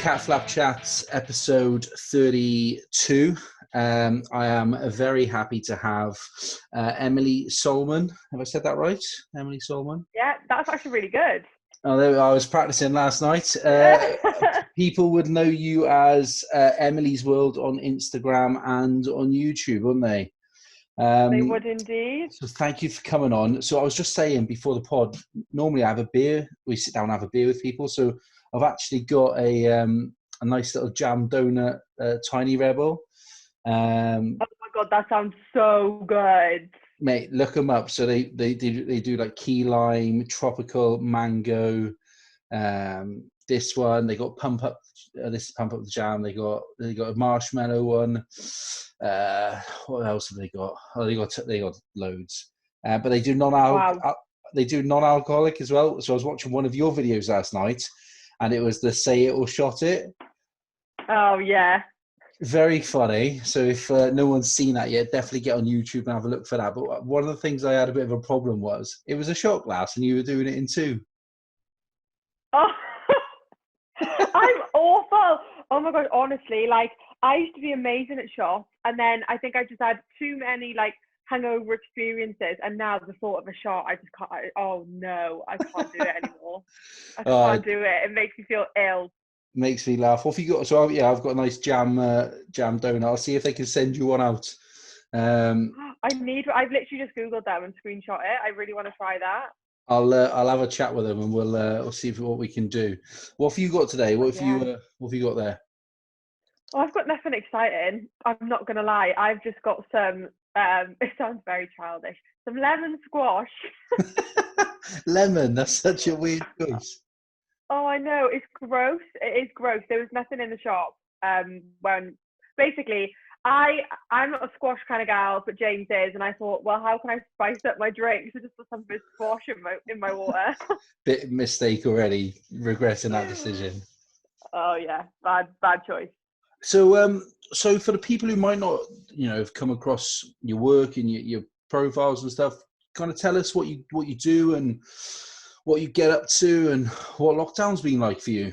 Catflap Chats, episode 32. I am very happy to have Emily Solman. Have I said that right? Emily Solman? Yeah, that's actually really good. Oh, I was practicing last night. People would know you as Emily's World on Instagram and on YouTube, wouldn't they? They would indeed. So thank you for coming on. So I was just saying before the pod, normally I have a beer. We sit down and have a beer with people. So I've actually got a nice little jam donut, Tiny Rebel. Oh my god, that sounds so good. Mate, look them up. So they do like key lime, tropical mango. This one they got pump up. This is pump up the jam. They got a marshmallow one. What else have they got? Oh, they got loads. But they do they do non-alcoholic as well. So I was watching one of your videos last night, and it was the say it or shot it. Oh yeah. Very funny. So if no one's seen that yet, definitely get on YouTube and have a look for that. But one of the things I had a bit of a problem was it was a shot glass, and you were doing it in two. Oh, I'm awful. Oh my god, honestly, like I used to be amazing at shots, and then I think I just had too many like hangover experiences, and now the thought of a shot, I just can't. Oh no, I can't do it anymore. I can't do it. It makes me feel ill. Makes me laugh. What have you got? So I've got a nice jam donut. I'll see if they can send you one out. I've literally just Googled them and screenshot it. I really want to try that. I'll have a chat with them and we'll see what we can do. What have you got today? What have you got there? Oh, I've got nothing exciting. I'm not gonna lie. I've just got some. It sounds very childish. Some lemon squash. Lemon. That's such a weird choice. Oh, I know. It's gross. It is gross. There was nothing in the shop. When basically I'm not a squash kind of gal, but James is, and I thought, well, how can I spice up my drink? So just put some bit of squash in my water. Bit mistake already. Regretting that decision. Oh yeah, bad choice. So so for the people who might not, have come across your work and your profiles and stuff, kind of tell us what you do and what you get up to and what lockdown's been like for you.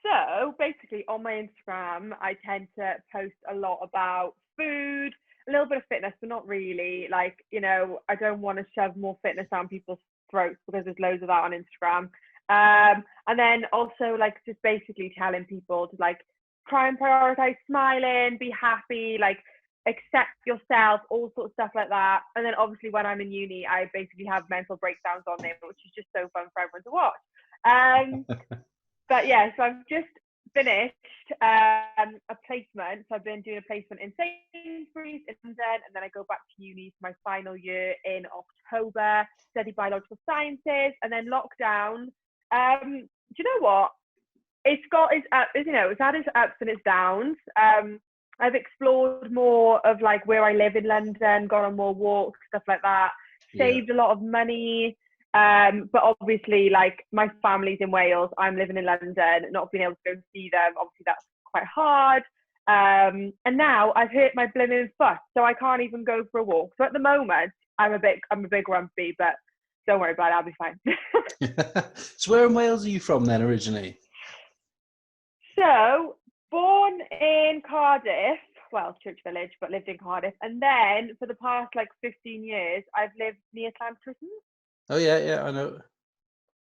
So basically on my Instagram, I tend to post a lot about food, a little bit of fitness, but not really. Like, I don't want to shove more fitness down people's throats because there's loads of that on Instagram. And then also like just basically telling people to like try and prioritize smiling, be happy, like accept yourself, all sorts of stuff like that. And then obviously when I'm in uni, I basically have mental breakdowns on there, which is just so fun for everyone to watch. But yeah, so I've just finished a placement. So I've been doing a placement in Sainsbury's in London, and then I go back to uni for my final year in October, study biological sciences, and then lockdown. Do you know what? It's got its ups, it's had its ups and its downs. I've explored more of like where I live in London, gone on more walks, stuff like that, saved a lot of money. But obviously like my family's in Wales, I'm living in London, not being able to go see them, obviously that's quite hard. And now I've hurt my blooming foot, so I can't even go for a walk. So at the moment I'm a bit grumpy, but don't worry about it, I'll be fine. So where in Wales are you from then originally? So born in Cardiff, well, Church Village, but lived in Cardiff. And then for the past like 15 years, I've lived near Clan. Oh yeah, I know.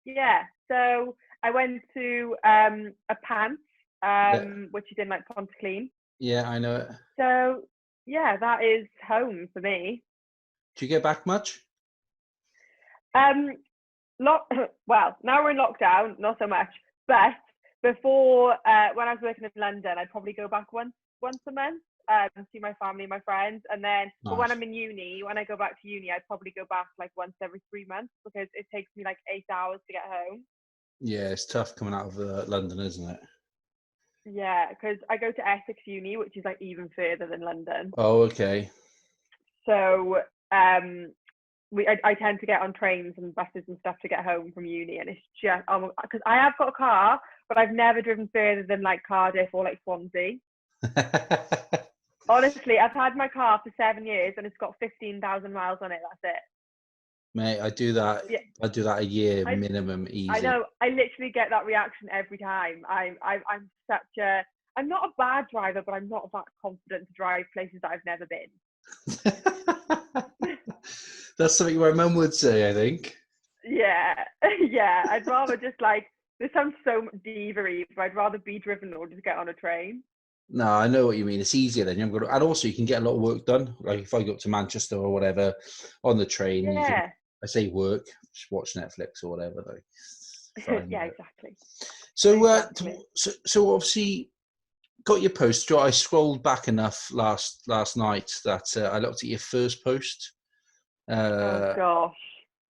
Yeah, so I went to a pants, which is in like Pontyclean. Yeah, I know it. So yeah, that is home for me. Do you get back much? Well, now we're in lockdown, not so much. But before, when I was working in London, I'd probably go back once a month. See my family, my friends, and then But when I'm in uni, when I go back to uni, I'd probably go back like once every 3 months because it takes me like 8 hours to get home. Yeah, it's tough coming out of London, isn't it? Yeah, because I go to Essex Uni, which is like even further than London. Oh, okay. So I tend to get on trains and buses and stuff to get home from uni, and it's just because I have got a car, but I've never driven further than like Cardiff or like Swansea. Honestly, I've had my car for 7 years and it's got 15,000 miles on it. That's it. Mate, I do that. Yeah, I do that a year I minimum, I easy. know. I literally get that reaction every time. I'm such a I'm not a bad driver, but I'm not that confident to drive places that I've never been. That's something my mum would say, I think. Yeah, yeah. I'd rather just like this sounds so diva-y, but I'd rather be driven or just get on a train. No, I know what you mean. It's easier then. You've got to, and also you can get a lot of work done. Like if I go up to Manchester or whatever on the train, you can. Yeah, I say work, just watch Netflix or whatever. Like, fine. yeah, exactly, So, exactly. so obviously got your post. I scrolled back enough last night that I looked at your first post. Oh Uh, gosh.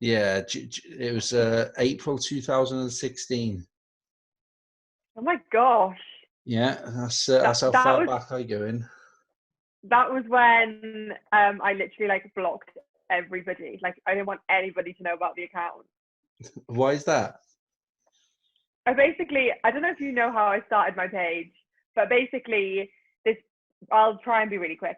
yeah, it was April 2016. Oh my gosh. Yeah, That that's how that far was back I go in. that was when I literally like blocked everybody. Like I didn't want anybody to know about the account. Why is that? I don't know if you know how I started my page, but basically this I'll try and be really quick.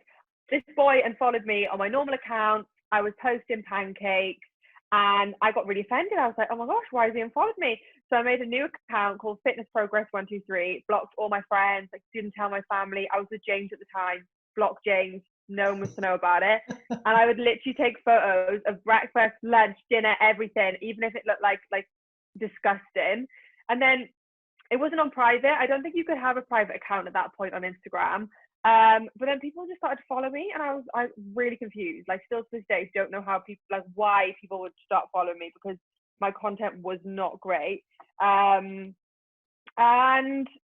This boy unfollowed me on my normal account. I was posting pancakes and I got really offended. I was like, oh my gosh, why has he unfollowed me? So I made a new account called Fitness Progress 123, blocked all my friends, like didn't tell my family. I was with James at the time, blocked James, no one was to know about it. And I would literally take photos of breakfast, lunch, dinner, everything, even if it looked like disgusting. And then it wasn't on private. I don't think you could have a private account at that point on Instagram. But then people just started to follow me, and I was really confused. Like still to this day, don't know how people like why people would start following me because my content was not great. And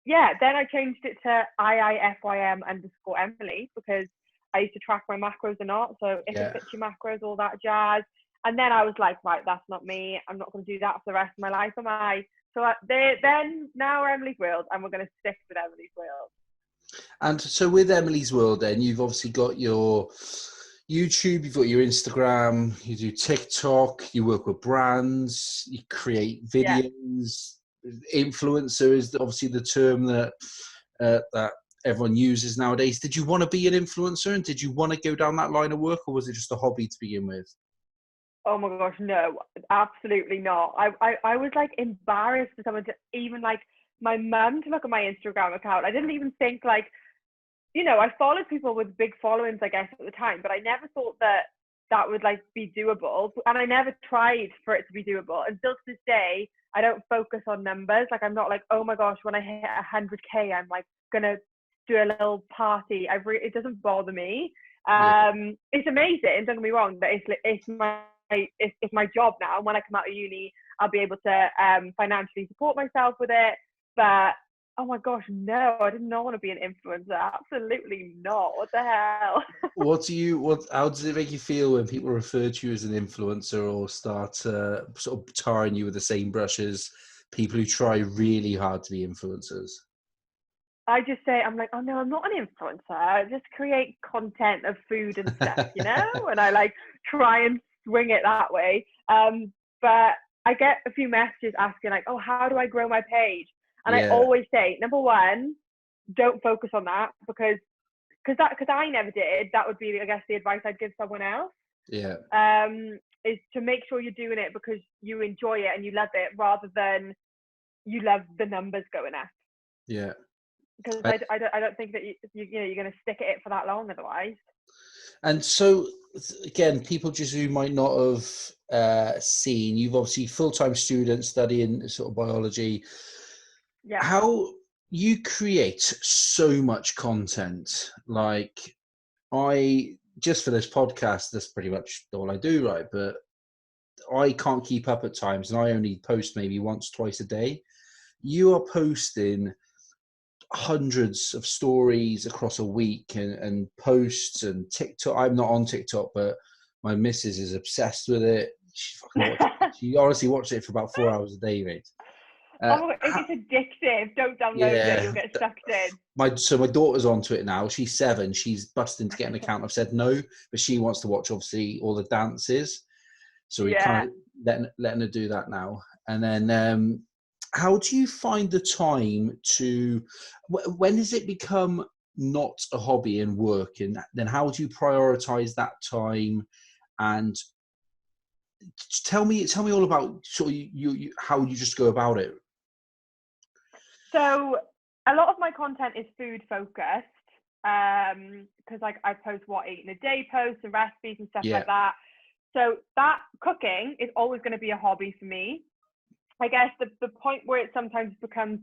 yeah, then I changed it to IIFYM_Emily because I used to track my macros or not. So if it Yeah. fits your macros, all that jazz. And then I was like, right, that's not me. I'm not going to do that for the rest of my life, am I? So then now we're Emily's World, and we're going to stick with Emily's World. And so with Emily's World, then you've obviously got your YouTube, you've got your Instagram, you do TikTok, you work with brands, you create Yeah. videos. Influencer is obviously the term that that everyone uses nowadays. Did you want to be an influencer, and did you want to go down that line of work, or was it just a hobby to begin with? Oh my gosh, no, absolutely not. I was like embarrassed for someone to even like my mum to look at my Instagram account. I didn't even think like, I followed people with big followings, I guess, at the time, but I never thought that that would like be doable. And I never tried for it to be doable. And still to this day, I don't focus on numbers. Like I'm not like, oh my gosh, when I hit 100K, I'm like gonna do a little party. It doesn't bother me. Yeah. It's amazing. Don't get me wrong. That it's my job now. And when I come out of uni, I'll be able to financially support myself with it. But oh my gosh, no, I did not want to be an influencer. Absolutely not. What the hell? How does it make you feel when people refer to you as an influencer or start sort of tarring you with the same brush as people who try really hard to be influencers? I just say, I'm like, oh no, I'm not an influencer. I just create content of food and stuff, and I like try and swing it that way. But I get a few messages asking like, oh, how do I grow my page? And I Yeah, always say, number one, don't focus on that because I never did. That would be, I guess, the advice I'd give someone else. yeah. Is to make sure you're doing it because you enjoy it and you love it rather than you love the numbers going up. Yeah. Because I, I don't think that you're going to stick at it for that long otherwise. and so, again, people just who might not have seen, you've obviously full-time student studying sort of biology. Yeah. How you create so much content. Like just for this podcast, that's pretty much all I do, right? But I can't keep up at times, and I only post maybe once, twice a day. You are posting hundreds of stories across a week and posts and TikTok. I'm not on TikTok, but my missus is obsessed with it. She honestly watches it for about 4 hours a day, mate. Oh my God, it's addictive. Don't download it. You'll Yeah. get sucked in. My daughter's onto it now. She's 7. She's busting to get an account. I've said no, but she wants to watch obviously all the dances. So we Yeah. kind of letting her do that now. And then how do you find the time to, when does it become not a hobby and work? And then how do you prioritize that time? And tell me all about sort of you how you just go about it. So a lot of my content is food focused, because like I post what I eat in a day posts and recipes and stuff like that. So that cooking is always going to be a hobby for me. I guess the point where it sometimes becomes,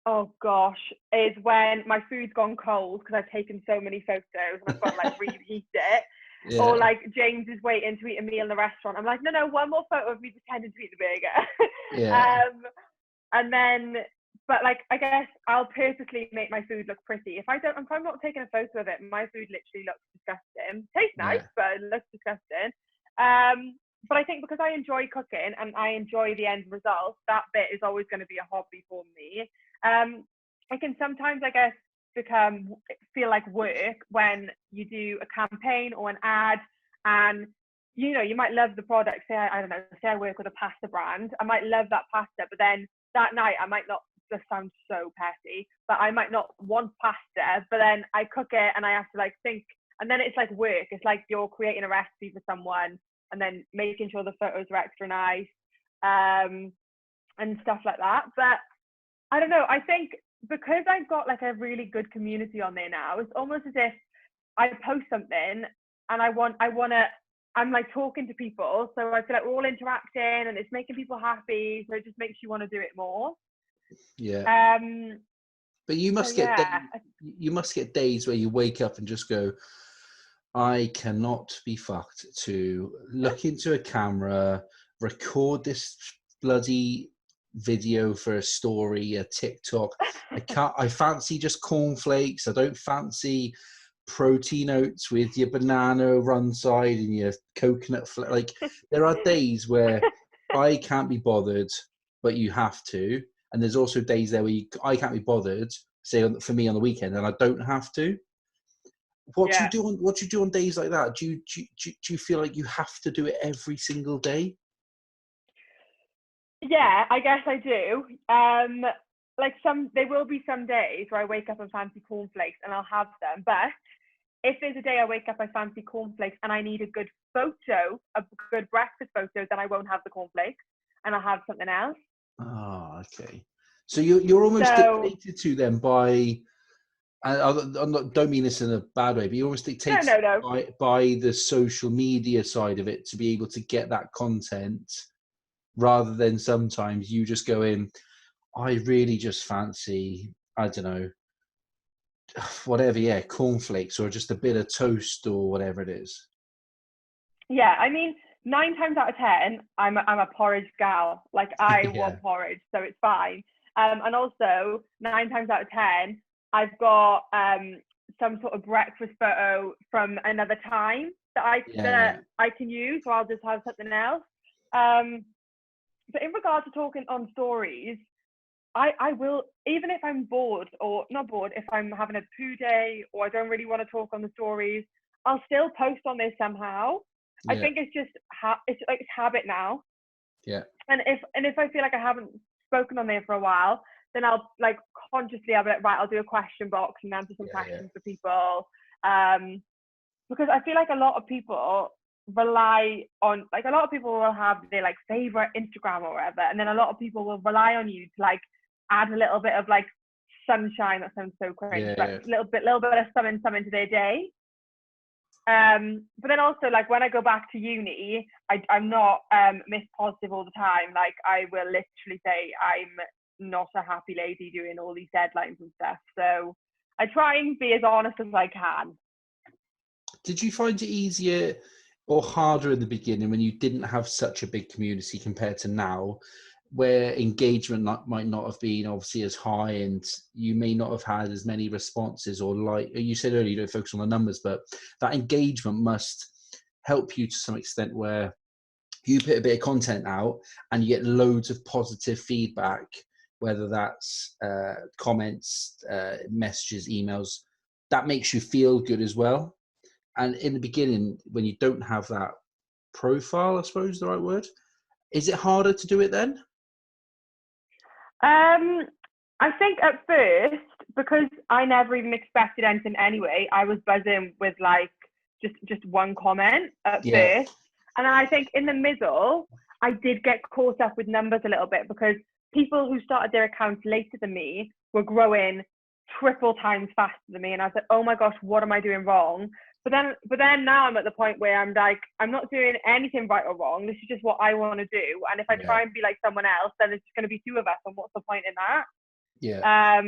oh gosh, is when my food's gone cold because I've taken so many photos and I've got to like reheat it. Yeah. Or like James is waiting to eat a meal in the restaurant. I'm like, no, one more photo of me pretending to eat the burger. Yeah. And then, but like, I guess I'll purposely make my food look pretty. If I'm not taking a photo of it, my food literally looks disgusting. Tastes nice, but it looks disgusting. But I think because I enjoy cooking and I enjoy the end result, that bit is always going to be a hobby for me. I can sometimes, I guess, feel like work when you do a campaign or an ad, and you might love the product. Say I work with a pasta brand. I might love that pasta, but then that night I might not. This sounds so petty, but I might not want pasta. But then I cook it and I have to like think, and then it's like work. It's like you're creating a recipe for someone and then making sure the photos are extra nice, and stuff like that. But I don't know. I think because I've got like a really good community on there now, it's almost as if I post something and I'm like talking to people. So I feel like we're all interacting and it's making people happy. So it just makes you want to do it more. Yeah. But you must get days where you wake up and just go, I cannot be fucked to look into a camera, record this bloody video for a story, a TikTok. I fancy just cornflakes. I don't fancy protein oats with your banana run side and your coconut like there are days where I can't be bothered, but you have to. And there's also days there where I can't be bothered, say for me on the weekend, and I don't have to. What do you do on days like that? Do you feel like you have to do it every single day? Yeah, I guess I do. Like there will be some days where I wake up and fancy cornflakes and I'll have them. But if there's a day I wake up, I fancy cornflakes and I need a good breakfast photo, then I won't have the cornflakes and I'll have something else. Oh, okay. So you're almost dictated to them by. I don't mean this in a bad way, but you're almost dictated by the social media side of it to be able to get that content, rather than sometimes you just go in, I really just fancy, I don't know, whatever, cornflakes or just a bit of toast or whatever it is. Yeah, I mean, 9 times out of 10, I'm a porridge gal. Like I want porridge, so it's fine. And also 9 times out of 10, I've got some sort of breakfast photo from another time that I can use, so I'll just have something else. But in regard to talking on stories, I will, even if I'm bored or not bored, if I'm having a poo day or I don't really want to talk on the stories, I'll still post on this somehow. I think it's just it's habit now. Yeah. And if I feel like I haven't spoken on there for a while, then I'll like consciously I'll be like, right, I'll do a question box and answer some questions for people. Because I feel like a lot of people rely on, like, a lot of people will have their like favorite Instagram or whatever, and then a lot of people will rely on you to like add a little bit of like sunshine. That sounds so crazy, but a little bit of something to their day. But then also, like, when I go back to uni, I'm not Miss Positive all the time. Like, I will literally say I'm not a happy lady doing all these deadlines and stuff. So I try and be as honest as I can. Did you find it easier or harder in the beginning when you didn't have such a big community compared to now, where engagement might not have been obviously as high and you may not have had as many responses, or like you said earlier, you don't focus on the numbers, but that engagement must help you to some extent, where you put a bit of content out and you get loads of positive feedback, whether that's comments, messages, emails, that makes you feel good as well. And in the beginning, when you don't have that profile, I suppose is the right word, is it harder to do it then? I think at first, because I never even expected anything anyway, I was buzzing with like just one comment at first. And I think in the middle, I did get caught up with numbers a little bit because people who started their accounts later than me were growing triple times faster than me. And I was like, oh my gosh, what am I doing wrong? But then now I'm at the point where I'm like, I'm not doing anything right or wrong. This is just what I want to do. And if I try and be like someone else, then it's just going to be two of us. And what's the point in that? Yeah.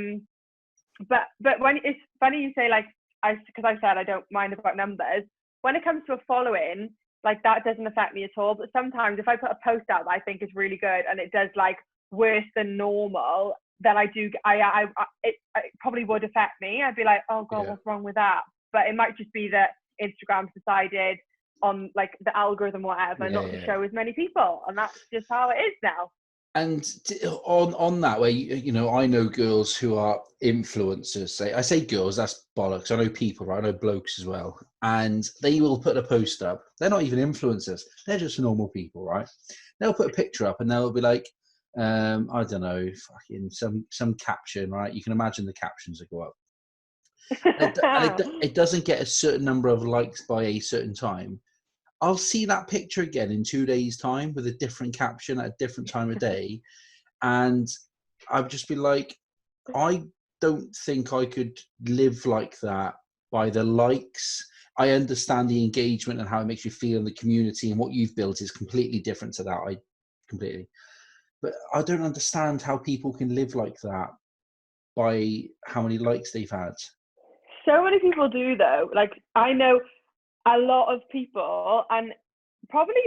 But when it's funny you say like, because I said I don't mind about numbers. When it comes to a following, like that doesn't affect me at all. But sometimes if I put a post out that I think is really good and it does like worse than normal, then it probably would affect me. I'd be like, oh God, what's wrong with that? But it might just be that Instagram's decided on like the algorithm, whatever, not to show as many people, and that's just how it is now. And on that way, you know, I know girls who are influencers. I say girls, that's bollocks. I know people, right? I know blokes as well, and they will put a post up. They're not even influencers; they're just normal people, right? They'll put a picture up, and they'll be like, I don't know, fucking some caption, right? You can imagine the captions that go up. It doesn't get a certain number of likes by a certain time. I'll see that picture again in 2 days' time with a different caption at a different time of day, and I'd just be like, I don't think I could live like that by the likes. I understand the engagement and how it makes you feel in the community, and what you've built is completely different to that. But I don't understand how people can live like that by how many likes they've had. So many people do though. Like I know a lot of people, and probably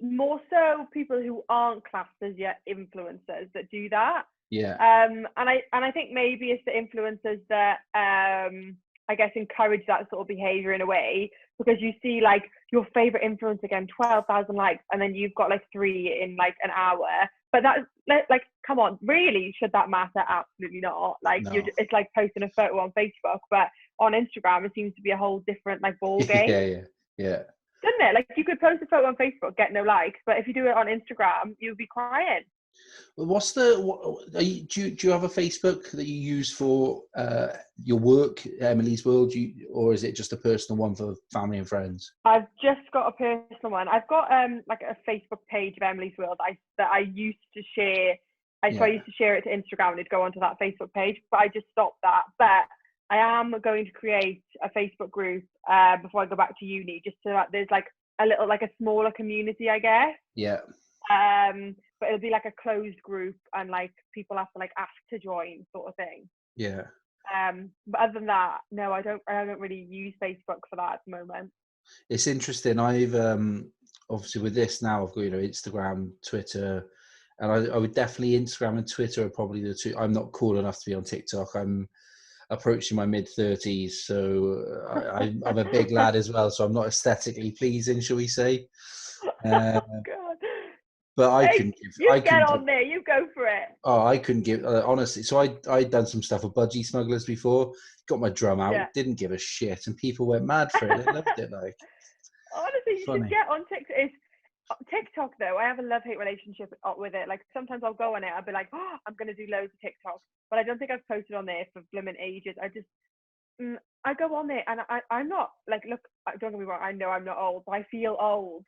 more so people who aren't classed as yet influencers, that do that. Yeah. And I think maybe it's the influencers that I guess encourage that sort of behavior in a way, because you see like your favorite influencer again, 12,000 likes, and then you've got like 3 in like an hour. But that's like, come on, really, should that matter? Absolutely not. Like No. it's like posting a photo on Facebook, but on Instagram it seems to be a whole different like ball game. Yeah. Doesn't it? Like you could post a photo on Facebook, get no likes, but if you do it on Instagram, you'll be crying. Well, do you have a Facebook that you use for your work, Emily's World, or is it just a personal one for family and friends? I've just got a personal one. I've got like a Facebook page of Emily's World that I used to share. So I used to share it to Instagram and it'd go onto that Facebook page, but I just stopped that. But I am going to create a Facebook group before I go back to uni, just so that there's like a little, like a smaller community, I guess. Yeah. But it'll be like a closed group, and like people have to like ask to join, sort of thing. Yeah. But other than that, no, I don't really use Facebook for that at the moment. It's interesting. I've obviously with this now, I've got, you know, Instagram, Twitter, and I would definitely, Instagram and Twitter are probably the two. I'm not cool enough to be on TikTok. I'm approaching my mid-30s, so I'm a big lad as well, so I'm not aesthetically pleasing, shall we say. Oh God. But I get on there, you go for it. Oh, I couldn't give, honestly. So I'd done some stuff with Budgie Smugglers before, got my drum out, didn't give a shit, and people went mad for it. They loved it. Like, honestly, you should get on TikTok. TikTok though, I have a love-hate relationship with it. Like sometimes I'll go on it, I'll be like, oh, I'm gonna do loads of TikToks, but I don't think I've posted on there for blimmin' ages. I go on there and I'm not like, look, don't get me wrong, I know I'm not old, but I feel old.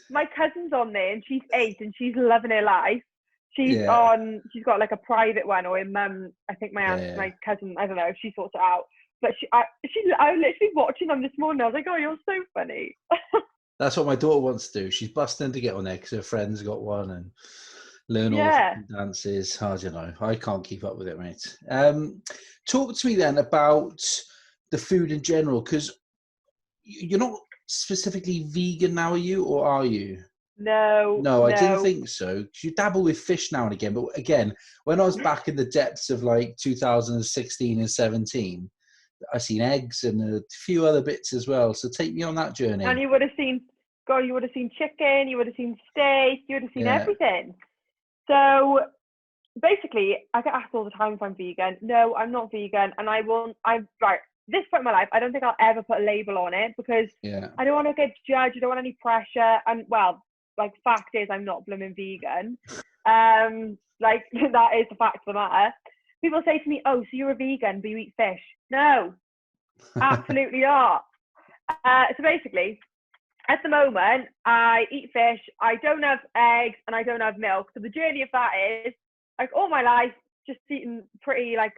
My cousin's on there and she's 8 and she's loving her life. She's got like a private one, or her mum, I think my cousin, I don't know if she sorts it out. But I was literally watching them this morning. I was like, oh, you're so funny. That's what my daughter wants to do. She's busting to get on there because her friends got one and learn all the dances. I don't know. I can't keep up with it, mate. Talk to me then about the food in general, because you're not specifically vegan now, are you, or are you? No, I didn't think so. You dabble with fish now and again, but again, when I was back in the depths of like 2016 and 17, I seen eggs and a few other bits as well. So take me on that journey. And you would have seen chicken, you would have seen steak, you would have seen everything. So basically, I get asked all the time if I'm vegan. No, I'm not vegan, and this point in my life, I don't think I'll ever put a label on it, because I don't want to get judged. I don't want any pressure. And well, like, fact is, I'm not blooming vegan. Like, that is the fact of the matter. People say to me, oh, so you're a vegan, but you eat fish. No, absolutely not. So basically, at the moment, I eat fish, I don't have eggs, and I don't have milk. So the journey of that is like all my life, just eating pretty like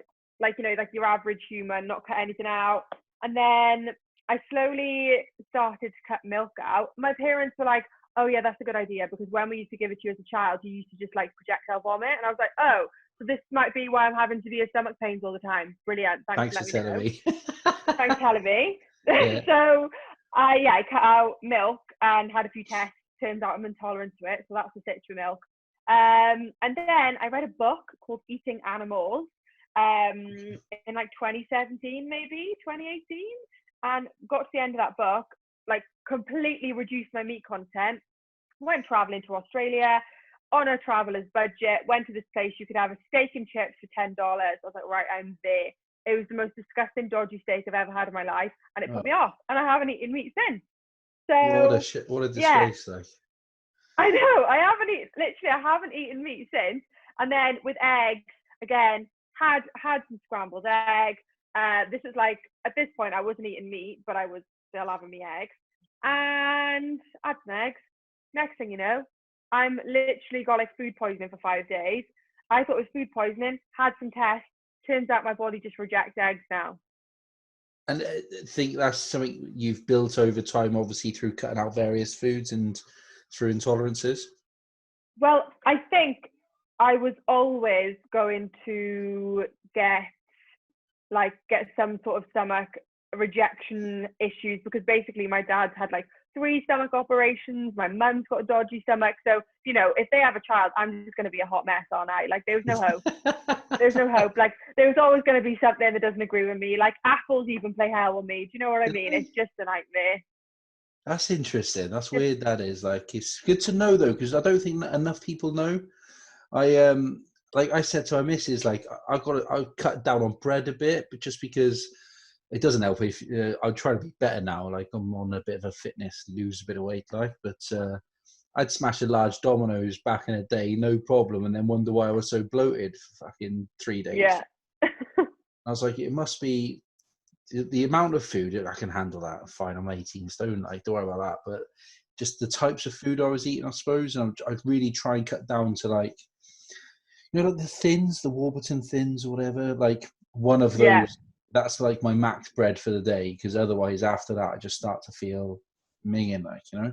you know, like your average human, not cut anything out. And then I slowly started to cut milk out. My parents were like, "Oh yeah, that's a good idea," because when we used to give it to you as a child, you used to just like projectile vomit, and I was like, "Oh, so this might be why I'm having severe stomach pains all the time." Brilliant, thanks Thanks for for letting me telling know. me. Thanks for telling me. Yeah. So I cut out milk and had a few tests. Turns out I'm intolerant to it, so that's the stitch with milk. And then I read a book called Eating Animals in like 2017, maybe 2018, and got to the end of that book, like completely reduced my meat content. Went traveling to Australia on a traveler's budget. Went to this place you could have a steak and chips for $10. I was like, right, I'm there. It was the most disgusting, dodgy steak I've ever had in my life, and it put me off. And I haven't eaten meat since. So What a yeah, disgrace! Like, I know I haven't eaten meat since. And then with eggs, again, had some scrambled eggs. This is like at this point I wasn't eating meat, but I was still having me eggs, and had some eggs. Next thing you know, I'm literally got like food poisoning for 5 days. I thought it was food poisoning. Had some tests. Turns out my body just rejects eggs now. and I think that's something you've built over time, obviously through cutting out various foods and through intolerances. Well, I think I was always going to get some sort of stomach rejection issues, because basically my dad's had like 3 stomach operations. My mum's got a dodgy stomach. So, you know, if they have a child, I'm just going to be a hot mess all night. Like, there's no hope. There's no hope. Like, there's always going to be something that doesn't agree with me. Like, apples even play hell with me. Do you know what I mean? It's just a nightmare. That's interesting. That's Just, weird. That is like, it's good to know though, because I don't think that enough people know. I like I said to my missus, like I cut down on bread a bit, but just because it doesn't help if I try to be better now. Like I'm on a bit of a fitness, lose a bit of weight, like. But I'd smash a large Domino's back in a day, no problem, and then wonder why I was so bloated for fucking 3 days. yeah. I was like, it must be the amount of food. I can handle that. Fine, I'm 18 stone. Like, don't worry about that. But just the types of food I was eating, I suppose, and I really try and cut down to like, you know, like the thins, the Warburton thins or whatever. Like one of Yeah. those. That's like my max bread for the day, because otherwise, after that, I just start to feel minging, like, you know.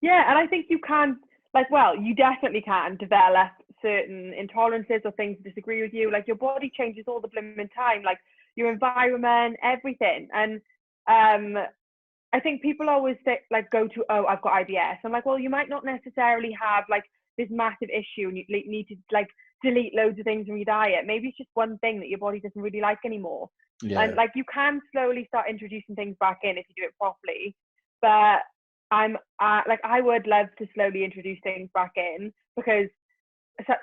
Yeah, and I think you can, like, well, you definitely can develop certain intolerances or things that disagree with you. Like, your body changes all the blooming time, like your environment, everything. And I think people always say, like, go to, oh, I've got IBS. I'm like, well, you might not necessarily have like this massive issue and you need to like delete loads of things from your diet. Maybe it's just one thing that your body doesn't really like anymore. And Yeah. like, you can slowly start introducing things back in if you do it properly. But I'm like, I would love to slowly introduce things back in, because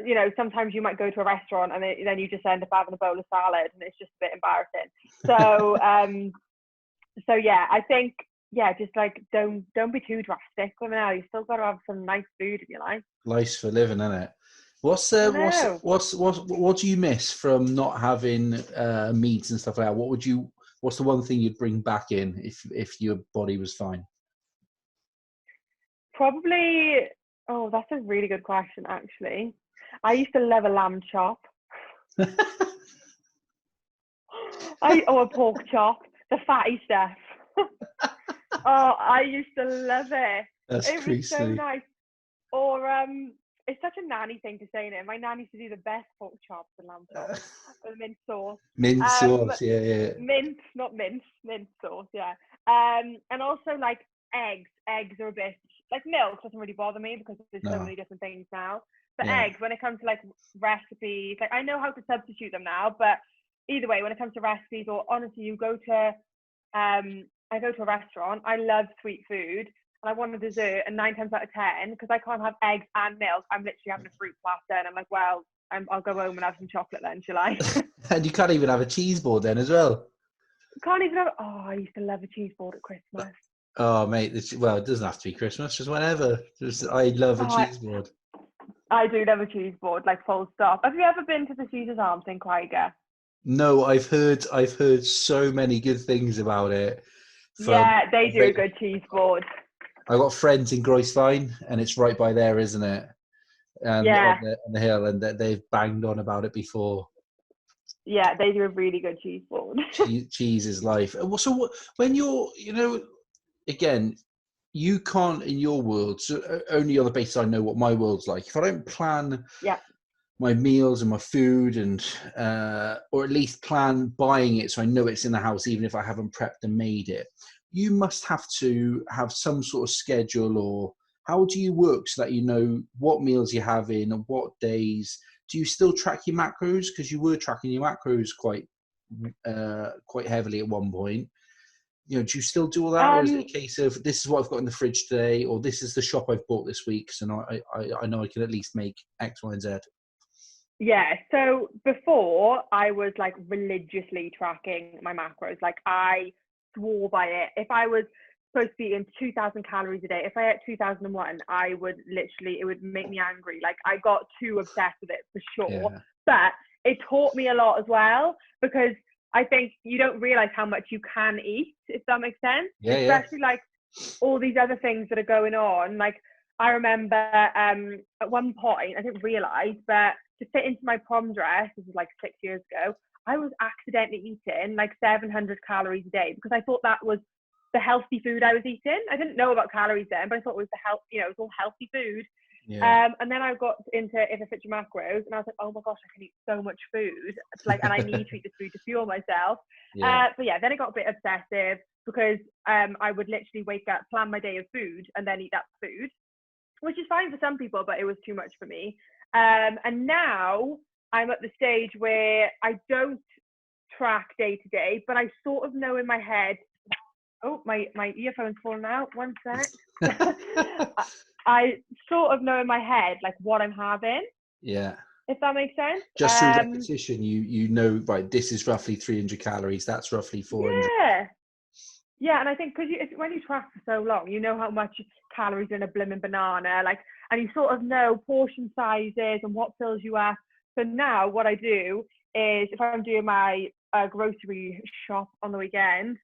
you know, sometimes you might go to a restaurant and then you just end up having a bowl of salad and it's just a bit embarrassing. So so yeah, I think, yeah, just like don't be too drastic. I mean, you still got to have some nice food in your life. Life's for living, isn't it? I know. What do you miss from not having meat and stuff like that? What's the one thing you'd bring back in if your body was fine? Probably, oh, that's a really good question, actually. I used to love a lamb chop. Or a pork chop, the fatty stuff. Oh, I used to love it. That's It was so creasy. nice. Or it's such a nanny thing to say, it. My nanny used to do the best pork chops and lamb chops with mint sauce. Mint Um, sauce, yeah, yeah. mint, not mint, mint sauce, yeah. And also like eggs. Eggs are a bit like, milk doesn't really bother me because there's so No, many different things now. But yeah. eggs, when it comes to like recipes, like I know how to substitute them now, but either way, when it comes to recipes, or honestly, you go to I go to a restaurant, I love sweet food, and I want a dessert, and 9 times out of 10, because I can't have eggs and milk, I'm literally having a fruit platter, and I'm like, well, I'll go home and have some chocolate then, shall I? And you can't even have a cheese board then as well. Can't even have. Oh, I used to love a cheese board at Christmas. Oh, mate. Well, it doesn't have to be Christmas, just whenever. I love a Oh, cheese board. I do love a cheese board, like full stop. Have you ever been to the Caesar's Arms in Quagga? No, I've heard so many good things about it from Yeah, they do a good cheese board. I got friends in Groesfine, and it's right by there, isn't it? And Yeah, on the hill, and that they've banged on about it before. yeah, they do a really good cheese board. Cheese is life. So when you're, again, you can't in your world. So only on the basis I know what my world's like. If I don't plan Yeah. my meals and my food, and or at least plan buying it so I know it's in the house, even if I haven't prepped and made it. You must have to have some sort of schedule, or how do you work so that you know what meals you have in and what days? Do you still track your macros? Because you were tracking your macros quite heavily at one point. Do you still do all that, or is it a Um, case of this is what I've got in the fridge today, or this is the shop I've bought this week, so I know I can at least make X, Y, and Z? yeah, so before I was like religiously tracking my macros. Like I swore by it. If I was supposed to be eating 2,000 calories a day, if I ate 2001, I would literally, it would make me angry. Like I got too obsessed with it for sure. Yeah, But it taught me a lot as well, because I think you don't realize how much you can eat, if that makes sense. yeah. Especially like all these other things that are going on. Like I remember at one point, I didn't realize, but to fit into my prom dress, this was like 6 years ago, I was accidentally eating like 700 calories a day, because I thought that was the healthy food I was eating. I didn't know about calories then, but I thought it was the health, it was all healthy food. Yeah, And then I got into If I Fit Your Macros, and I was like, oh my gosh, I can eat so much food. It's like, and I need to eat this food to fuel myself. yeah, But yeah, then it got a bit obsessive, because I would literally wake up, plan my day of food, and then eat that food, which is fine for some people, but it was too much for me. And now I'm at the stage where I don't track day to day, but I sort of know in my head. Oh, my earphone's fallen out. One sec. I sort of know in my head like what I'm having, yeah. if that makes sense. Just through repetition, you know, right? This is roughly 300 calories. That's roughly 400. Yeah, yeah, and I think because when you track for so long, you know how much calories are in a blimmin' banana, like, and you sort of know portion sizes and what fills you up. So now what I do is, if I'm doing my grocery shop on the weekend,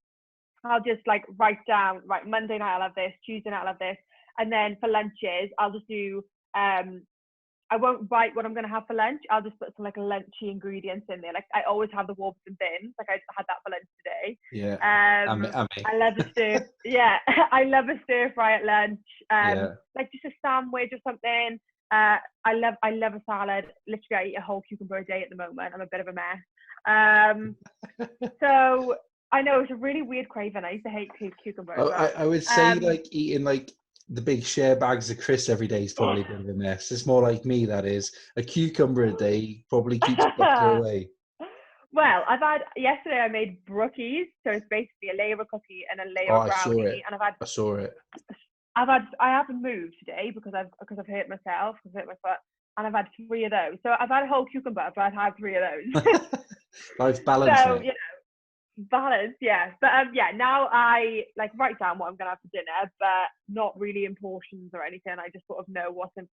I'll just like write down, right, Monday night I'll have this, Tuesday night I'll have this, and then for lunches I'll just do I won't write what I'm going to have for lunch. I'll just put some like lunchy ingredients in there. Like I always have the Warburton bins. Like I had that for lunch today. Yeah, I love a stir. Yeah, I love a stir fry at lunch. yeah. Like just a sandwich or something. I love a salad. Literally, I eat a whole cucumber a day at the moment. I'm a bit of a mess. So I know it's a really weird craving. I used to hate cucumbers. I would say like eating like the big share bags of crisps every day is probably a bit of a mess. It's more like me, that is. A cucumber a day probably keeps butter away. Well, yesterday I made brookies, so it's basically a layer of cookie and a layer Oh, of I saw brownie, it. and I saw it. I haven't moved today because I've hurt myself, because I hurt my foot, and I've had 3 of those. So I've had a whole cucumber, but I've had 3 of those. Life's balance, So mate. balance, yeah. But yeah, now I like write down what I'm gonna have for dinner, but not really in portions or anything. I just sort of know what's in,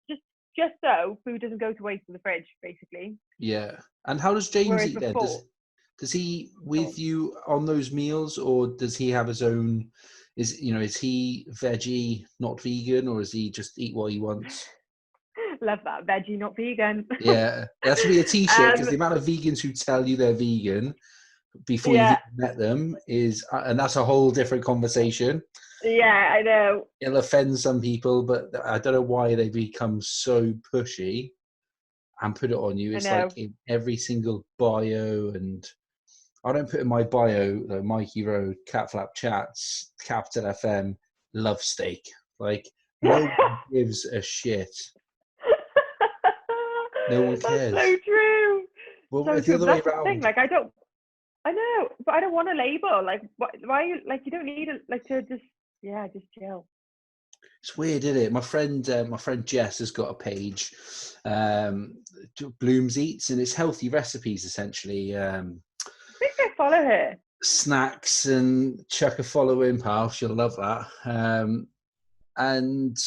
just so food doesn't go to waste in the fridge, basically. Yeah. And how does James Whereas eat then? before, Does he oh, with you on those meals, or does he have his own? Is he veggie, not vegan, or does he just eat what he wants? love that, veggie, not vegan. Yeah, that's to be a T-shirt, because um, the amount of vegans who tell you they're vegan before you've yeah, even met them is, and that's a whole different conversation. yeah, I know. It'll offend some people, but I don't know why they become so pushy and put it on you. I It's like know. in every single bio, and I don't put in my bio, like Mikey Road, Catflap Chats, Capital FM, love steak. Like, no one gives a shit. No one That's cares. so true. Well, So it's the true. other But way that's the thing. around. Like, I know, but I don't want a label. Like, why you like? You don't need it. Like to just, yeah, just chill. It's weird, isn't it? My friend Jess has got a page, Blooms Eats, and it's healthy recipes essentially. I think I follow her. Snacks, and chuck a follow in, pal. She'll love that. And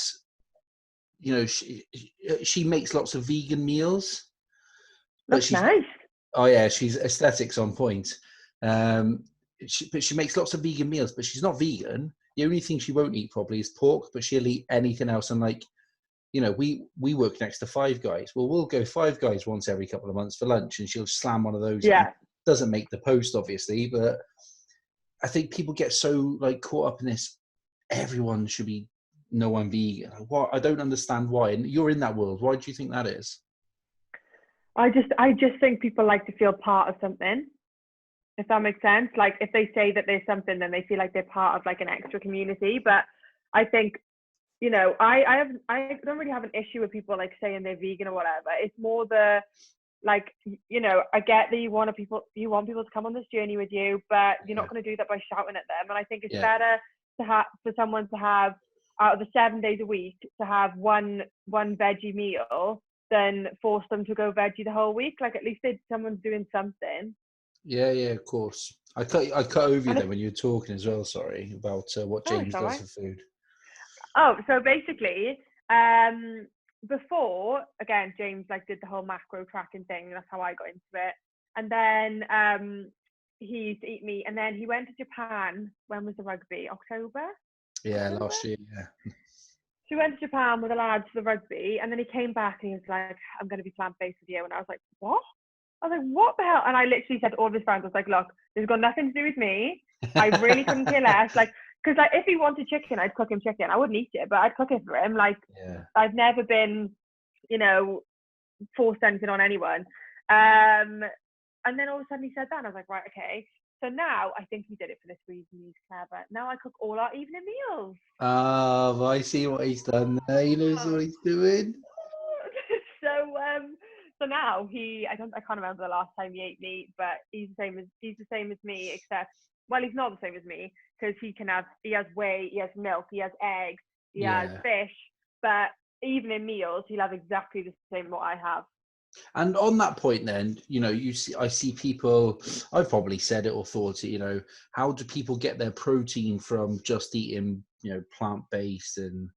she makes lots of vegan meals, but Looks she's nice. oh yeah, she's aesthetics on point. But she makes lots of vegan meals, but she's not vegan. The only thing she won't eat probably is pork, but she'll eat anything else. And like, you know, we work next to Five Guys. Well, we'll go Five Guys once every couple of months for lunch, and she'll slam one of those in. Yeah. Doesn't make the post, obviously, but I think people get so like caught up in this. Everyone should be no, I'm vegan. What? I don't understand why. And you're in that world. Why do you think that is? I just think people like to feel part of something, if that makes sense. Like if they say that there's something, then they feel like they're part of like an extra community. But I think, you know, I don't really have an issue with people like saying they're vegan or whatever. It's more the, like, you know, I get that you want people to come on this journey with you, but you're not going to do that by shouting at them. And I think it's better to have, for someone to have, out of the 7 days a week, to have one veggie meal than force them to go veggie the whole week. Like at least someone's doing something. Yeah, of course. I cut over you there when you were talking as well. Sorry about what James does for food. Oh, so basically, before, again, James like did the whole macro tracking thing. And that's how I got into it. And then he used to eat meat. And then he went to Japan. When was the rugby? October? Last year. Yeah. So he went to Japan with the lads for the rugby, and then he came back and he was like, "I'm going to be plant-based with you." And I was like, "What?" I was like, "What the hell?" And I literally said to all of his friends, I was like, "Look, this has got nothing to do with me. I really couldn't care less. Like, because like if he wanted chicken, I'd cook him chicken. I wouldn't eat it, but I'd cook it for him. Like, I've never been, you know, forced anything on anyone." And then all of a sudden he said that, and I was like, right, okay. So now I think he did it for this reason. He's clever. Now I cook all our evening meals. Oh, I see what he's done there. He knows what he's doing. So now I can't remember the last time he ate meat, but he's the same as me, except, well, he's not the same as me because he has whey, he has milk, he has eggs, he has fish, but evening meals he'll have exactly the same what I have. And on that point, then, you know, I see people. I've probably said it or thought it. You know, how do people get their protein from just eating, you know, plant-based? And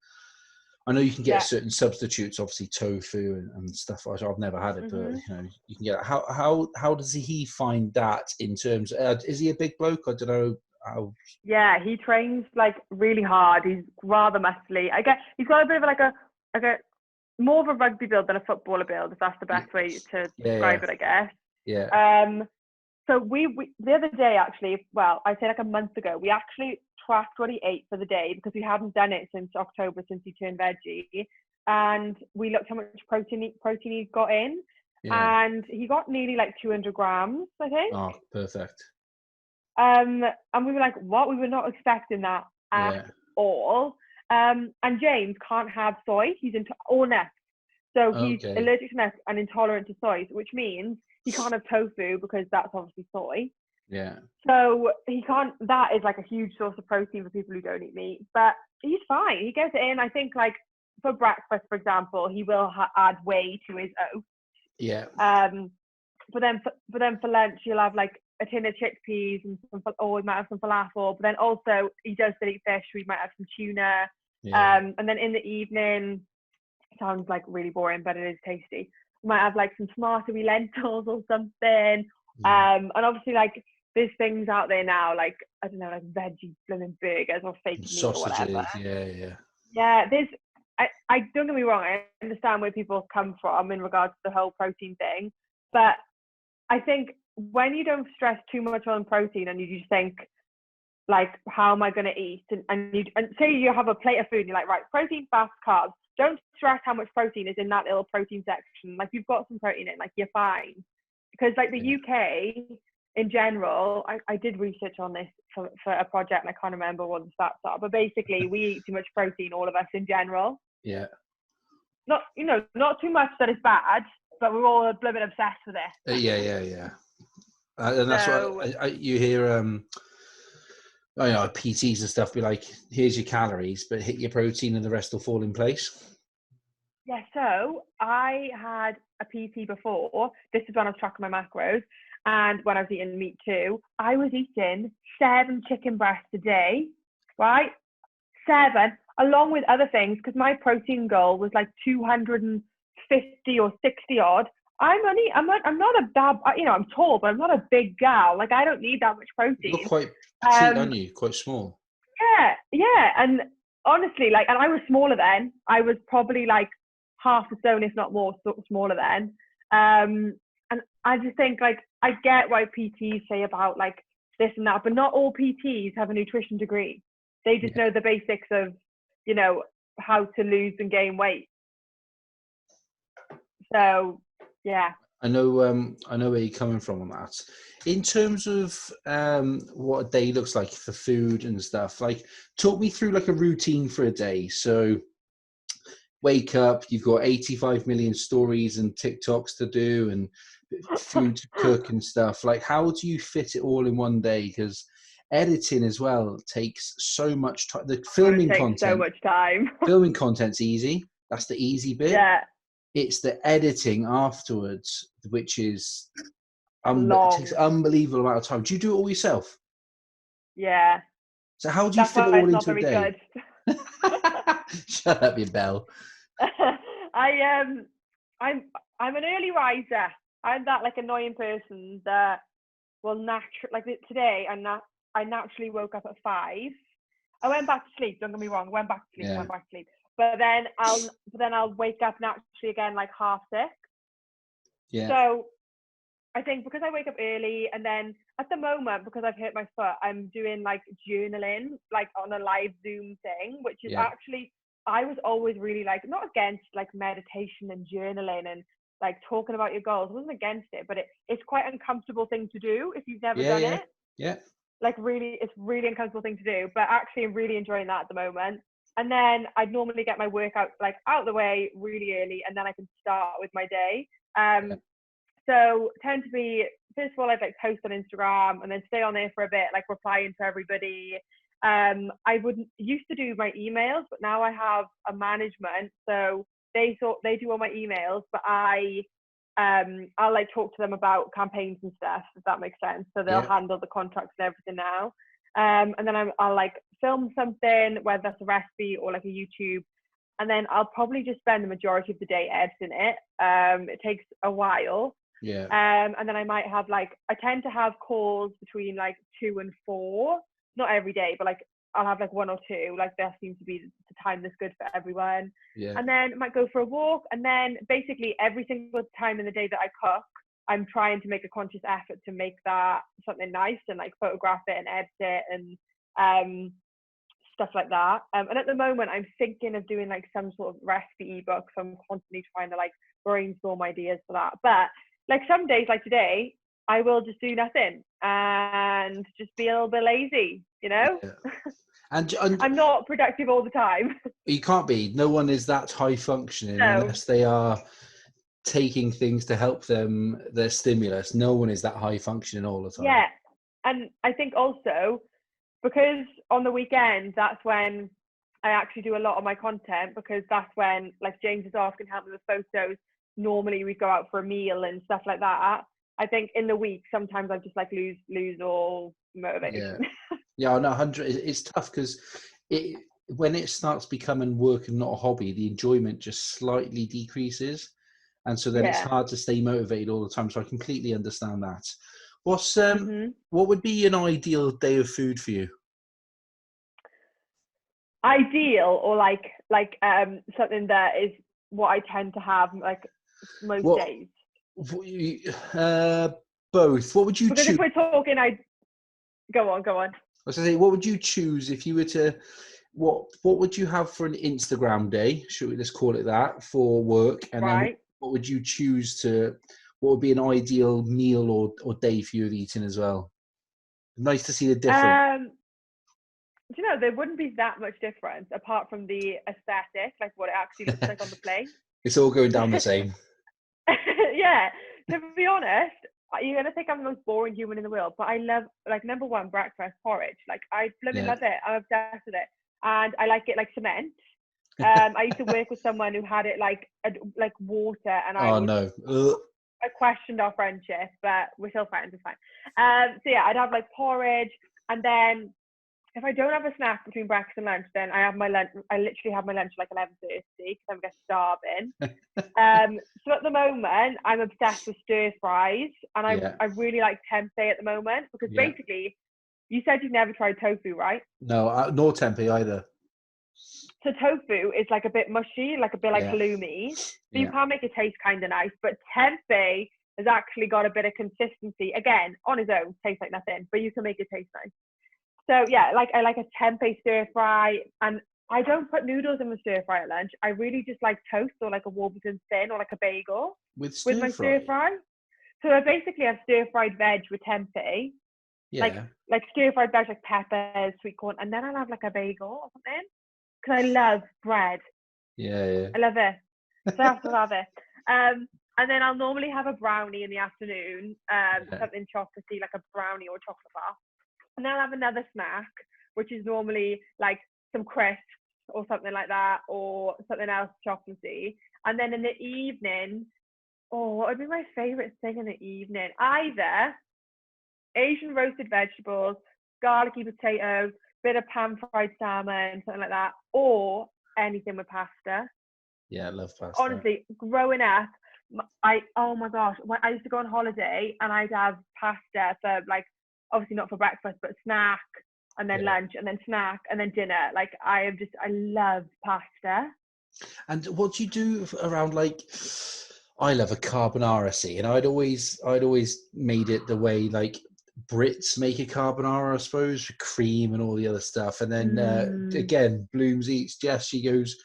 I know you can get certain substitutes, obviously tofu and stuff. I've never had it, but you know, you can get it. How does he find that in terms? Is he a big bloke? I don't know. Yeah, he trains like really hard. He's rather muscly. I guess he's got a bit of like a more of a rugby build than a footballer build, if that's the best way to describe it, I guess. Yeah. So we the other day, actually, well, I'd say like a month ago, we actually tracked what he ate for the day because we hadn't done it since October, since he turned veggie. And we looked how much protein he got in. And he got nearly like 200 grams, I think. Oh, perfect. And we were like, what? We were not expecting that at all. And James can't have soy. He's into all nuts. So he's allergic to nuts and intolerant to soy, which means he can't have tofu because that's obviously soy. Yeah. So he can't, that is like a huge source of protein for people who don't eat meat. But he's fine. He gets it in. I think like for breakfast, for example, he will add whey to his oats. Yeah. But then for lunch, he'll have like a tin of chickpeas and or he might have some falafel. But then also he does still eat fish. So he might have some tuna. And then in the evening, sounds like really boring, but it is tasty. We might have like some tomatoey lentils or something. And obviously like there's things out there now, like, I don't know, like veggie blooming burgers or fake meat or whatever. Yeah, I don't get me wrong, I understand where people come from in regards to the whole protein thing, but I think when you don't stress too much on protein and you just think, like, how am I going to eat? And say you have a plate of food and you're like, right, protein, fats, carbs. Don't stress how much protein is in that little protein section. Like, you've got some protein in, like, you're fine. Because, like, the UK in general, I did research on this for a project and I can't remember what the stats are, but basically we eat too much protein, all of us in general. Yeah. Not too much that is bad, but we're all a little bit obsessed with it. Yeah. And that's what you hear, I know PTs and stuff be like, here's your calories, but hit your protein and the rest will fall in place. Yeah, so I had a PT before. This is when I was tracking my macros. And when I was eating meat too, I was eating 7 chicken breasts a day, right? 7, along with other things, because my protein goal was like 250 or 60 odd. I'm not a bad, I'm tall, but I'm not a big gal. Like, I don't need that much protein. You're quite petite, aren't you? Quite small. yeah, and honestly, like, and I was smaller then. I was probably like half a stone, if not more, smaller then. And I just think, like, I get why PTs say about like this and that, but not all PTs have a nutrition degree. They just know the basics of, you know, how to lose and gain weight. So, yeah. I know where you're coming from on that. In terms of what a day looks like for food and stuff, like talk me through like a routine for a day. So wake up, you've got 85 million stories and TikToks to do and food to cook and stuff. Like how do you fit it all in one day? Because editing as well takes so much time. The filming It takes content, so much time. filming content's easy. That's the easy bit. Yeah. It's the editing afterwards, which is it takes Long. an unbelievable amount of time. Do you do it all yourself? Yeah. So how do you That's fit why it all it's not into a very day? good. Shut up, you bell. I'm an early riser. I'm that like annoying person that will like today I naturally woke up at 5. I went back to sleep, don't get me wrong, went back to sleep. But then I'll wake up naturally again like 6:30. Yeah. So I think because I wake up early, and then at the moment, because I've hurt my foot, I'm doing like journaling, like on a live Zoom thing, which is actually, I was always really like, not against like meditation and journaling and like talking about your goals. I wasn't against it, but it's quite an uncomfortable thing to do if you've never done it. Yeah. Like really, it's really uncomfortable thing to do, but actually I'm really enjoying that at the moment. And then I'd normally get my workout like out of the way really early, and then I can start with my day. So tend to be, first of all, I'd like post on Instagram and then stay on there for a bit, like replying to everybody. I wouldn't used to do my emails, but now I have a management, so they do all my emails, but I'll like talk to them about campaigns and stuff, if that makes sense. So they'll handle the contracts and everything now. And then I'll like film something, whether that's a recipe or like a YouTube, and then I'll probably just spend the majority of the day editing it. It takes a while. And then I might have like, I tend to have calls between like 2 and 4, not every day, but like I'll have like 1 or 2, like that seems to be the time that's good for everyone. And then I might go for a walk, and then basically every single time in the day that I cook, I'm trying to make a conscious effort to make that something nice and like photograph it and edit it and stuff like that. And at the moment I'm thinking of doing like some sort of recipe ebook, so I'm constantly trying to like brainstorm ideas for that. But like some days like today, I will just do nothing and just be a little bit lazy, you know? And I'm not productive all the time. You can't be. No one is that high functioning unless they are taking things to help them, their stimulus. No one is that high functioning all the time. Yeah. And I think also because on the weekend, that's when I actually do a lot of my content, because that's when like James is off, can help me with photos. Normally we go out for a meal and stuff like that. I think in the week, sometimes I just like lose all motivation. Yeah, no, 100. It's tough because when it starts becoming work and not a hobby, the enjoyment just slightly decreases, and so then it's hard to stay motivated all the time. So I completely understand that. What's what would be an ideal day of food for you? Ideal, or like something that is what I tend to have like most days. Both. What would you choose? Because if we're talking, go on. I was going to say, what would you choose if you were to? What would you have for an Instagram day? Should we just call it that for work? And then what would you choose to? What would be an ideal meal or day for you of eating as well? Nice to see the difference. Do you know, there wouldn't be that much difference apart from the aesthetic, like what it actually looks like on the plate. It's all going down the same. Yeah, to be honest, you're gonna think I'm the most boring human in the world, but I love, like, number one, breakfast porridge. Like, I blooming love it. I'm obsessed with it, and I like it like cement. I used to work with someone who had it like water, and I questioned our friendship, but we're still friends. It's fine. So yeah, I'd have like porridge, and then if I don't have a snack between breakfast and lunch, then I have my lunch. I literally have my lunch like 11:30 because I'm getting starving. So at the moment, I'm obsessed with stir fries, and I really like tempeh at the moment, because basically You said you've never tried tofu, right? No, nor tempeh either. So tofu is like a bit mushy, like a bit like Yeah, halloumi. So you yeah. can make it taste kind of nice. But tempeh has actually got a bit of consistency. Again, on its own, tastes like nothing, but you can make it taste nice. So yeah, like I like a tempeh stir fry, and I don't put noodles in my stir fry at lunch. I really just like toast or like a Warburton thin or like a bagel With with stir my stir fry. fry. So I basically have stir fried veg with tempeh, like Yeah, stir fried veg, like peppers, sweet corn, and then I'll have like a bagel or something because I love bread. yeah, I love it. So I have to have it. And then I'll normally have a brownie in the afternoon, yeah. something chocolatey, like a brownie or a chocolate bar. And then I'll have another snack, which is normally like some crisps or something like that, or something else chocolatey. And then in the evening, oh, what would be my favorite thing in the evening? Either Asian roasted vegetables, garlicky potatoes, bit of pan fried salmon, something like that, or anything with pasta. Yeah, I love pasta. Honestly, growing up, I oh my gosh, when I used to go on holiday and I'd have pasta for like obviously not for breakfast but snack and then Yeah. lunch and then snack and then dinner. Like I love pasta. And what do you do around like? I love a carbonara, see, and I'd always made it the way like Brits make a carbonara, I suppose, with cream and all the other stuff. And then Mm. again, Blooms eats Jess. She goes,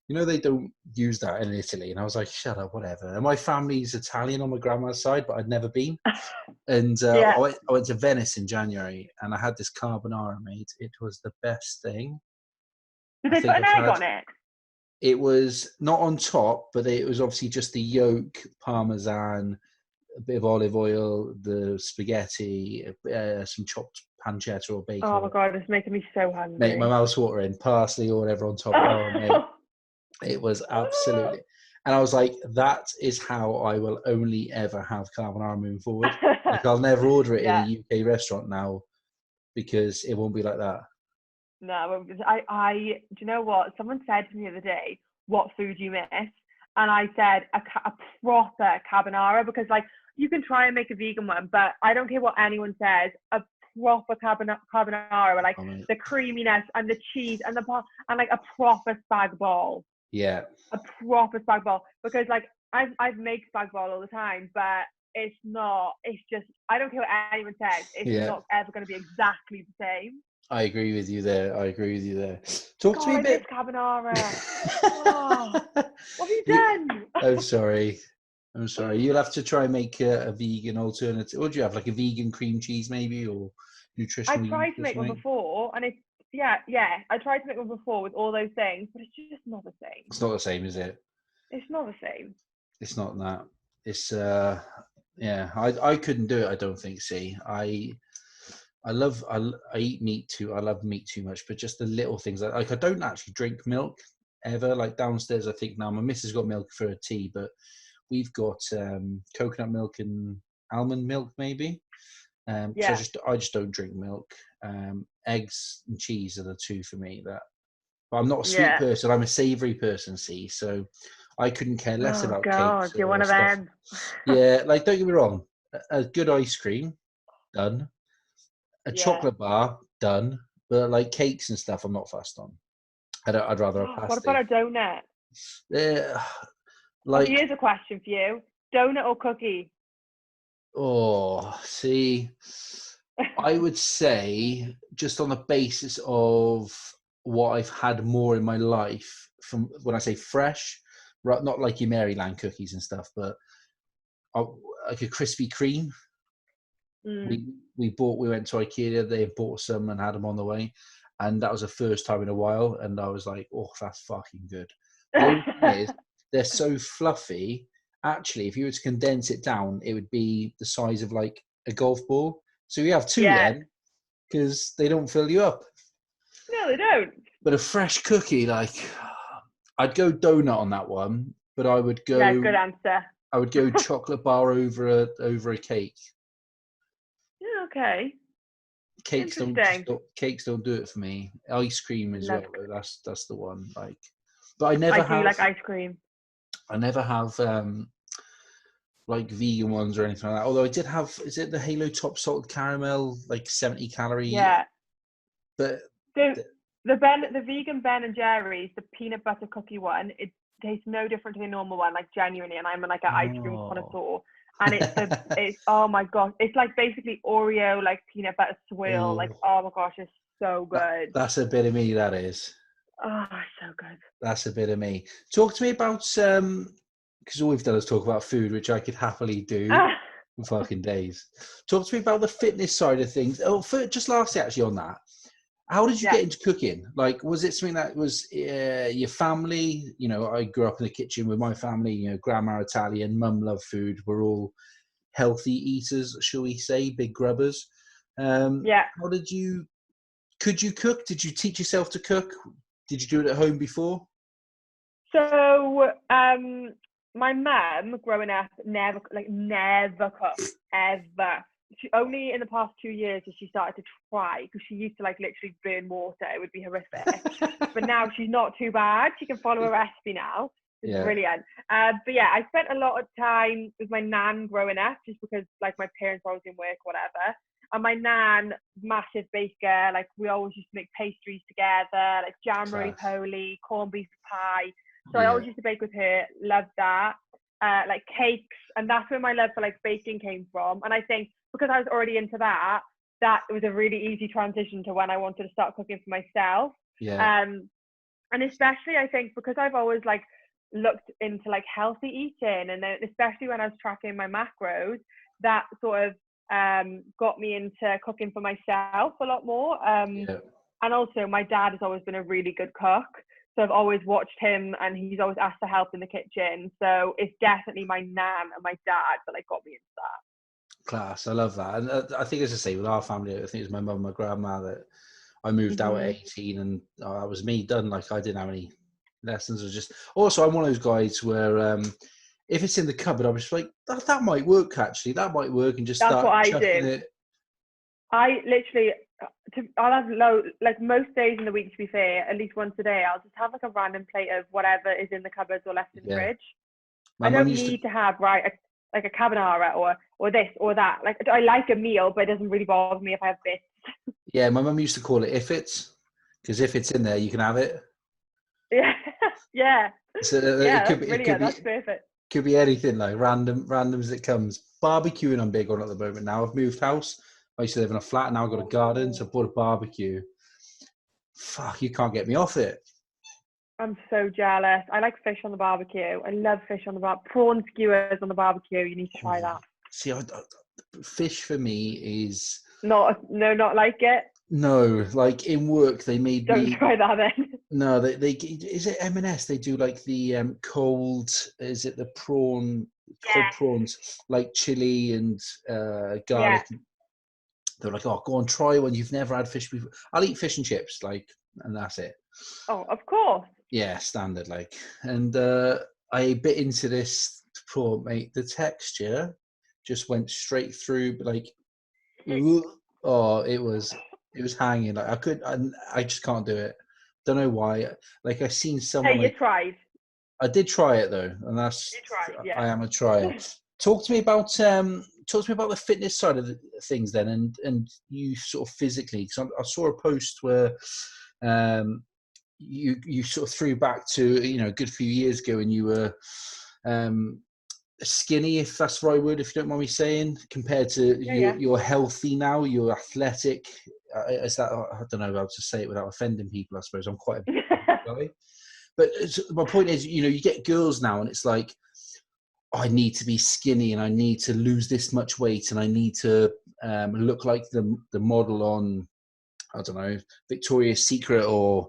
they don't use that in Italy. And I was like, shut up, whatever. And my family's Italian on my grandma's side, but I'd never been. And Yeah. I went to Venice in January, and I had this carbonara made. It was the best thing Did I they put think an I've egg had. on it? It was not on top, but it was obviously just the yolk, parmesan, a bit of olive oil, the spaghetti, some chopped pancetta or bacon. Oh my god, it's making me so Mate, my hungry. mouth's watering, parsley or whatever on top. Oh, mate, it was absolutely. And I was like, that is how I will only ever have carbonara moving forward. Like, I'll never order it in Yeah. a UK restaurant now because it won't be like that. No, do you know what? Someone said to me the other day, what food you miss? And I said a proper carbonara because like you can try and make a vegan one, but I don't care what anyone says, a proper carbonara with like Oh, mate. the creaminess and the cheese and and like a proper spag bol, Yeah, a proper spag bol because like I've made spag bol all the time, but it's not. It's just I don't care what anyone says. It's yeah. not ever going to be exactly the same. I agree with you there. Talk to God, me a I miss bit. carbonara. Oh, what have you You- done? I'm sorry. I'm sorry. You'll have to try and make a vegan alternative. What do you have? Like a vegan cream cheese, maybe, or I nutritionally tried to or make one something? before, and it's yeah. I tried to make one before with all those things, but it's just not the same. It's not the same, is it? It's not the same. It's not that. It's yeah. I couldn't do it. I don't think. See, I eat meat too. I love meat too much, but just the little things like I don't actually drink milk ever. Like downstairs, I think now my missus got milk for her tea, but we've got coconut milk and almond milk maybe. So Yeah, I just don't drink milk. Eggs and cheese are the two for me. But I'm not a sweet yeah. person. I'm a savoury person. See, so I couldn't care less Oh about God, cakes you're one or of stuff. them. Yeah, like don't get me wrong. A good ice cream, done. A Yeah. chocolate bar, done. But like cakes and stuff, I'm not fussed on. I'd rather a What about pasty. a donut? Yeah, Oh, like here's a question for you: donut or cookie? see, I would say just on the basis of what I've had more in my life from when I say fresh, right, not like your Maryland cookies and stuff, but uh, like a Krispy Kreme. Mm. We went to IKEA, they bought some and had them on the way, and that was the first time in a while, and I was like, oh, that's fucking good. The only thing is, they're so fluffy. Actually, if you were to condense it down, it would be the size of like a golf ball. So you have two Yeah. then, because they don't fill you up. No, they don't. But a fresh cookie, like I'd go donut on that one, but Yeah, good answer. I would go chocolate bar over a cake. Yeah, okay. Cakes Interesting. cakes don't do it for me. Ice cream I as love. well, though. That's the one. Like, but I do like ice cream. I never have like vegan ones or anything like that. Although I did have, is it the Halo Top Salted Caramel, like 70 calorie? Yeah. But The the vegan Ben and Jerry's, the peanut butter cookie one, it tastes no different to the normal one, like genuinely. And I'm like an ice cream oh, connoisseur, and it's oh my gosh, it's like basically Oreo like peanut butter swirl. Like oh, oh my gosh, it's so good. that's a bit of me. That is. Oh, so good. That's a bit of me. Talk to me about because all we've done is talk about food, which I could happily do Ah, for fucking days. Talk to me about the fitness side of things. Oh, just lastly, actually, on that, how did you yeah. get into cooking? Like, was it something that was your family? You know, I grew up in the kitchen with my family. You know, grandma Italian, mum loved food. We're all healthy eaters, shall we say, big grubbers. Yeah. How did you? Could you cook? Did you teach yourself to cook? Did you do it at home before? So, my mum growing up never cooked ever. She only in the past 2 years has she started to try, because she used to like literally burn water. It would be horrific. But now she's not too bad. She can follow a recipe now. It's Yeah. brilliant. But yeah, I spent a lot of time with my nan growing up, just because like my parents were always in work, whatever. And my nan, massive baker, like we always used to make pastries together, like jam Class. roly-poly, corned beef pie. So I Yeah. always used to bake with her, loved that. Like cakes, and that's where my love for like baking came from. And I think because I was already into that, that was a really easy transition to when I wanted to start cooking for myself. Yeah. And especially I think because I've always like looked into like healthy eating, and then especially when I was tracking my macros, that sort of got me into cooking for myself a lot more. Yeah. And also my dad has always been a really good cook. So I've always watched him, and he's always asked for help in the kitchen. So it's definitely my nan and my dad that like got me into that. Class. I love that. And I think, as I say, with our family, I think it was my mum and my grandma that I moved out at Mhm. 18, and that was me done. Like, I didn't have any lessons. It was just, also, I'm one of those guys where if it's in the cupboard, I'm just like, that might work, actually. That might work, and just That's what start I chucking do. it. I literally, I'll have like most days in the week, to be fair, at least once a day, I'll just have like a random plate of whatever is in the cupboards or left in the Yeah. fridge. My I mum don't used to, need to have, right, like a carbonara or this or that. Like I like a meal, but it doesn't really bother me if I have bits. yeah, my mum used to call it if it's, because if it's in there, you can have it. Yeah, yeah, So yeah. That's brilliant. That's perfect. could be anything, like random as it comes. Barbecuing I'm big on at the moment now. I've moved house. I used to live in a flat, now I've got a garden, so I Oh, bought a barbecue. Fuck, you can't get me off it. I'm so jealous. I like fish on the barbecue. I love fish on the prawn skewers on the barbecue. You need to try Oh, that. see, fish for me is Not no, not like it. no. Like in work, they made Don't me. try that then. No, they is it M&S? They do like the cold. Is it the prawn? Cold Yes. prawns, like chili and Yeah. garlic. They're like, oh, go on, try one. You've never had fish before. I'll eat fish and chips, like, and that's it. Oh, of course. Yeah, standard, like. And I bit into this prawn, mate. The texture just went straight through, like, ooh, oh, it was hanging. Like I just can't do it. Don't know why. Like I seen Hey, someone you like tried. I did try it though, and You that's tried. I am a trier. Yeah. Talk to me about the fitness side of things then, and you sort of physically. Because I saw a post where um, you sort of threw back to a good few years ago, and you were um, skinny, if that's the right word, if you don't mind me saying, compared to Yeah. Yeah. you're healthy now, you're athletic. Is that, I don't know how to say it without offending people. I suppose I'm quite a guy. But my point is, you get girls now, and it's like, I need to be skinny, and I need to lose this much weight, and I need to look like the model on, I don't know, Victoria's Secret or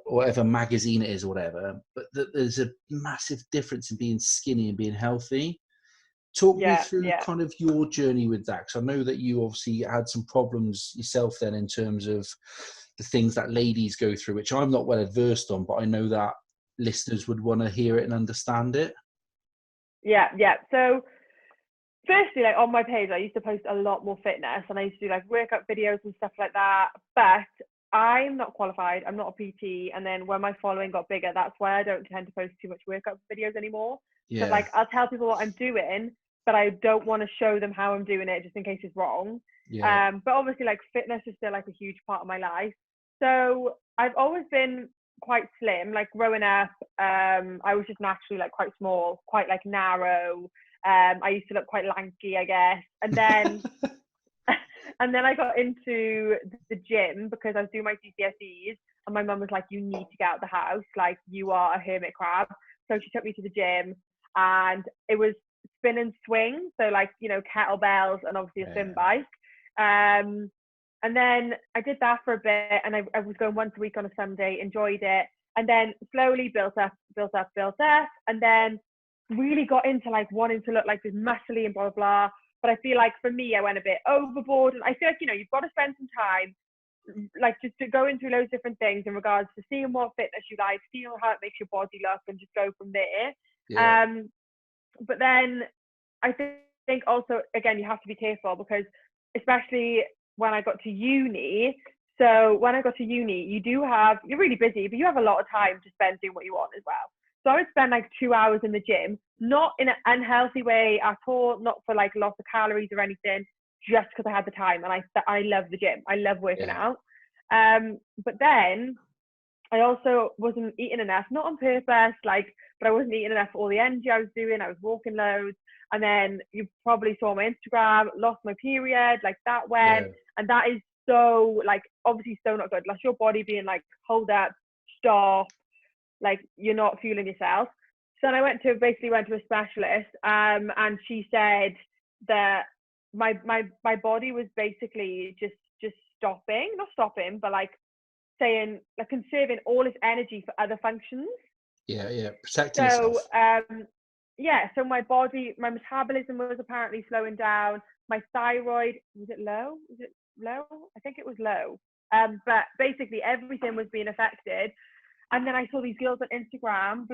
whatever magazine it is or whatever. But there's a massive difference in being skinny and being healthy. Talk me Yeah. through Yeah. kind of your journey with that, because I know that you obviously had some problems yourself then in terms of the things that ladies go through, which I'm not well adversed on, but I know that listeners would want to hear it and understand it. Yeah. Yeah. So firstly, like on my page, I used to post a lot more fitness, and I used to do like workout videos and stuff like that. But I'm not qualified. I'm not a PT. And then when my following got bigger, that's why I don't tend to post too much workout videos anymore. So Yeah. like, I'll tell people what I'm doing, but I don't want to show them how I'm doing it just in case it's wrong. Yeah. But obviously, like, fitness is still like a huge part of my life. So I've always been quite slim. Like growing up, I was just naturally like quite small, quite like narrow. I used to look quite lanky, I guess. And then and then I got into the gym because I was doing my GCSEs, and my mum was like, "You need to get out of the house. Like, you are a hermit crab." So she took me to the gym, and it was spin and swing, so like, you know, kettlebells and obviously a spin bike. And then I did that for a bit, and I was going once a week on a Sunday, enjoyed it, and then slowly built up, and then really got into like wanting to look like this muscly and blah blah blah. But I feel like for me, I went a bit overboard, and I feel like, you know, you've got to spend some time, like, just to go into loads of different things in regards to seeing what fitness you like, seeing how it makes your body look, and just go from there. Yeah. But then I think also, again, you have to be careful because, especially when I got to uni. So when I got to uni, you're really busy, but you have a lot of time to spend doing what you want as well. So I would spend like 2 hours in the gym, not in an unhealthy way at all, not for like lots of calories or anything, just because I had the time. And I love the gym. I love working out. But then I also wasn't eating enough, not on purpose, like, but I wasn't eating enough for all the energy I was doing. I was walking loads. And then you probably saw my Instagram, lost my period, like that went. And that is so, like, obviously so not good. Like your body being like, hold up, stop, like you're not fueling yourself. So then I basically went to a specialist, and she said that my body was basically just stopping, not stopping, but like saying, like, conserving all its energy for other functions. Yeah. Protecting So yourself. so my body, my metabolism was apparently slowing down. My thyroid, was it low? I think it was low. But basically everything was being affected. And then I saw these girls on Instagram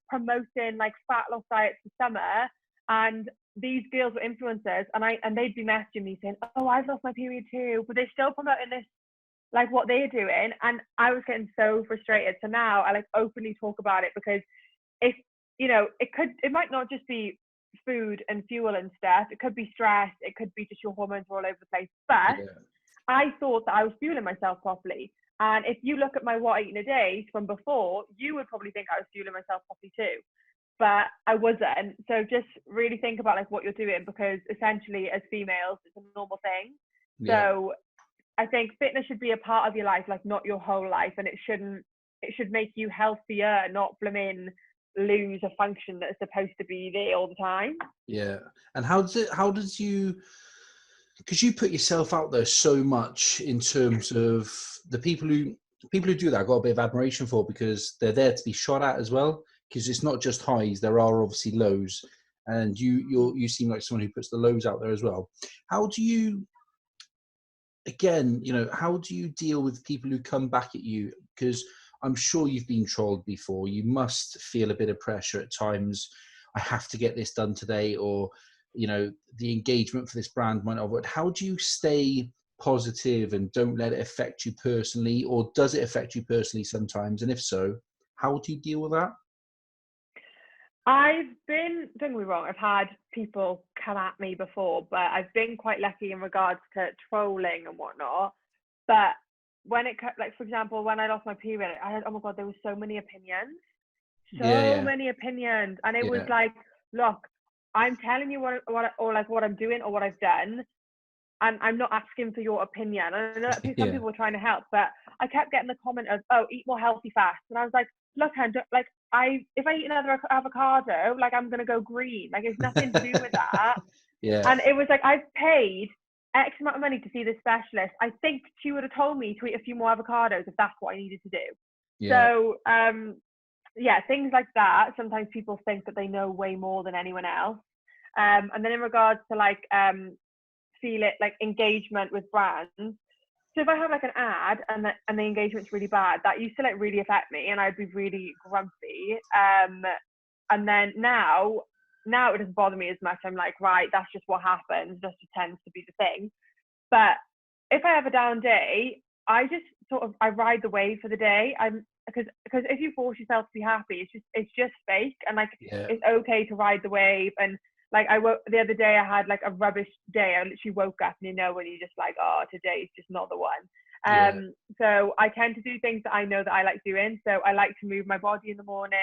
promoting like fat loss diets for summer, and these girls were influencers, and they'd be messaging me saying, "Oh, I've lost my period too," but they're still promoting this, like what they're doing, and I was getting so frustrated. So now I like openly talk about it because if, you know, it might not just be food and fuel and stuff. It could be stress. It could be just your hormones are all over the place. But I thought that I was fueling myself properly. And if you look at my what I eat in a day from before, you would probably think I was fueling myself properly too. But I wasn't. So just really think about like what you're doing, because essentially as females, it's a normal thing. So I think fitness should be a part of your life, like not your whole life. And it should make you healthier, not blooming lose a function that's supposed to be there all the time. Yeah. And how does you, because you put yourself out there so much in terms of the people who do that, I've got a bit of admiration for, because they're there to be shot at as well, because it's not just highs, there are obviously lows, and you seem like someone who puts the lows out there as well. How do you, again, you know, how do you deal with people who come back at you? Because I'm sure you've been trolled before. You must feel a bit of pressure at times. I have to get this done today, or, you know, the engagement for this brand might not work. How do you stay positive and don't let it affect you personally, or does it affect you personally sometimes? And if so, how do you deal with that? Don't get me wrong, I've had people come at me before, but I've been quite lucky in regards to trolling and whatnot. But when like, for example, when I lost my period, I had, oh my God, there were so many opinions. And it was like, look, I'm telling you what I'm doing or what I've done, and I'm not asking for your opinion. And I know that some people were trying to help, but I kept getting the comment of, "Oh, eat more healthy fast," and I was like, "Look, like, if I eat another avocado, like, I'm gonna go green. Like, it's nothing to do with that." And it was like, I've paid X amount of money to see this specialist. I think she would have told me to eat a few more avocados if that's what I needed to do. So things like that. Sometimes people think that they know way more than anyone else. And then in regards to like feel it like engagement with brands. So if I have like an ad and the engagement's really bad, that used to like really affect me, and I'd be really grumpy. And then now it doesn't bother me as much. I'm like, right, that's just what happens. That just tends to be the thing. But if I have a down day, I just sort of, I ride the wave for the day. Because if you force yourself to be happy, it's just fake. And like, Yeah. it's okay to ride the wave. And like, the other day I had like a rubbish day. I literally woke up and when you're just like, oh, today's just not the one. Yeah. So I tend to do things that I know that I like doing. So I like to move my body in the morning.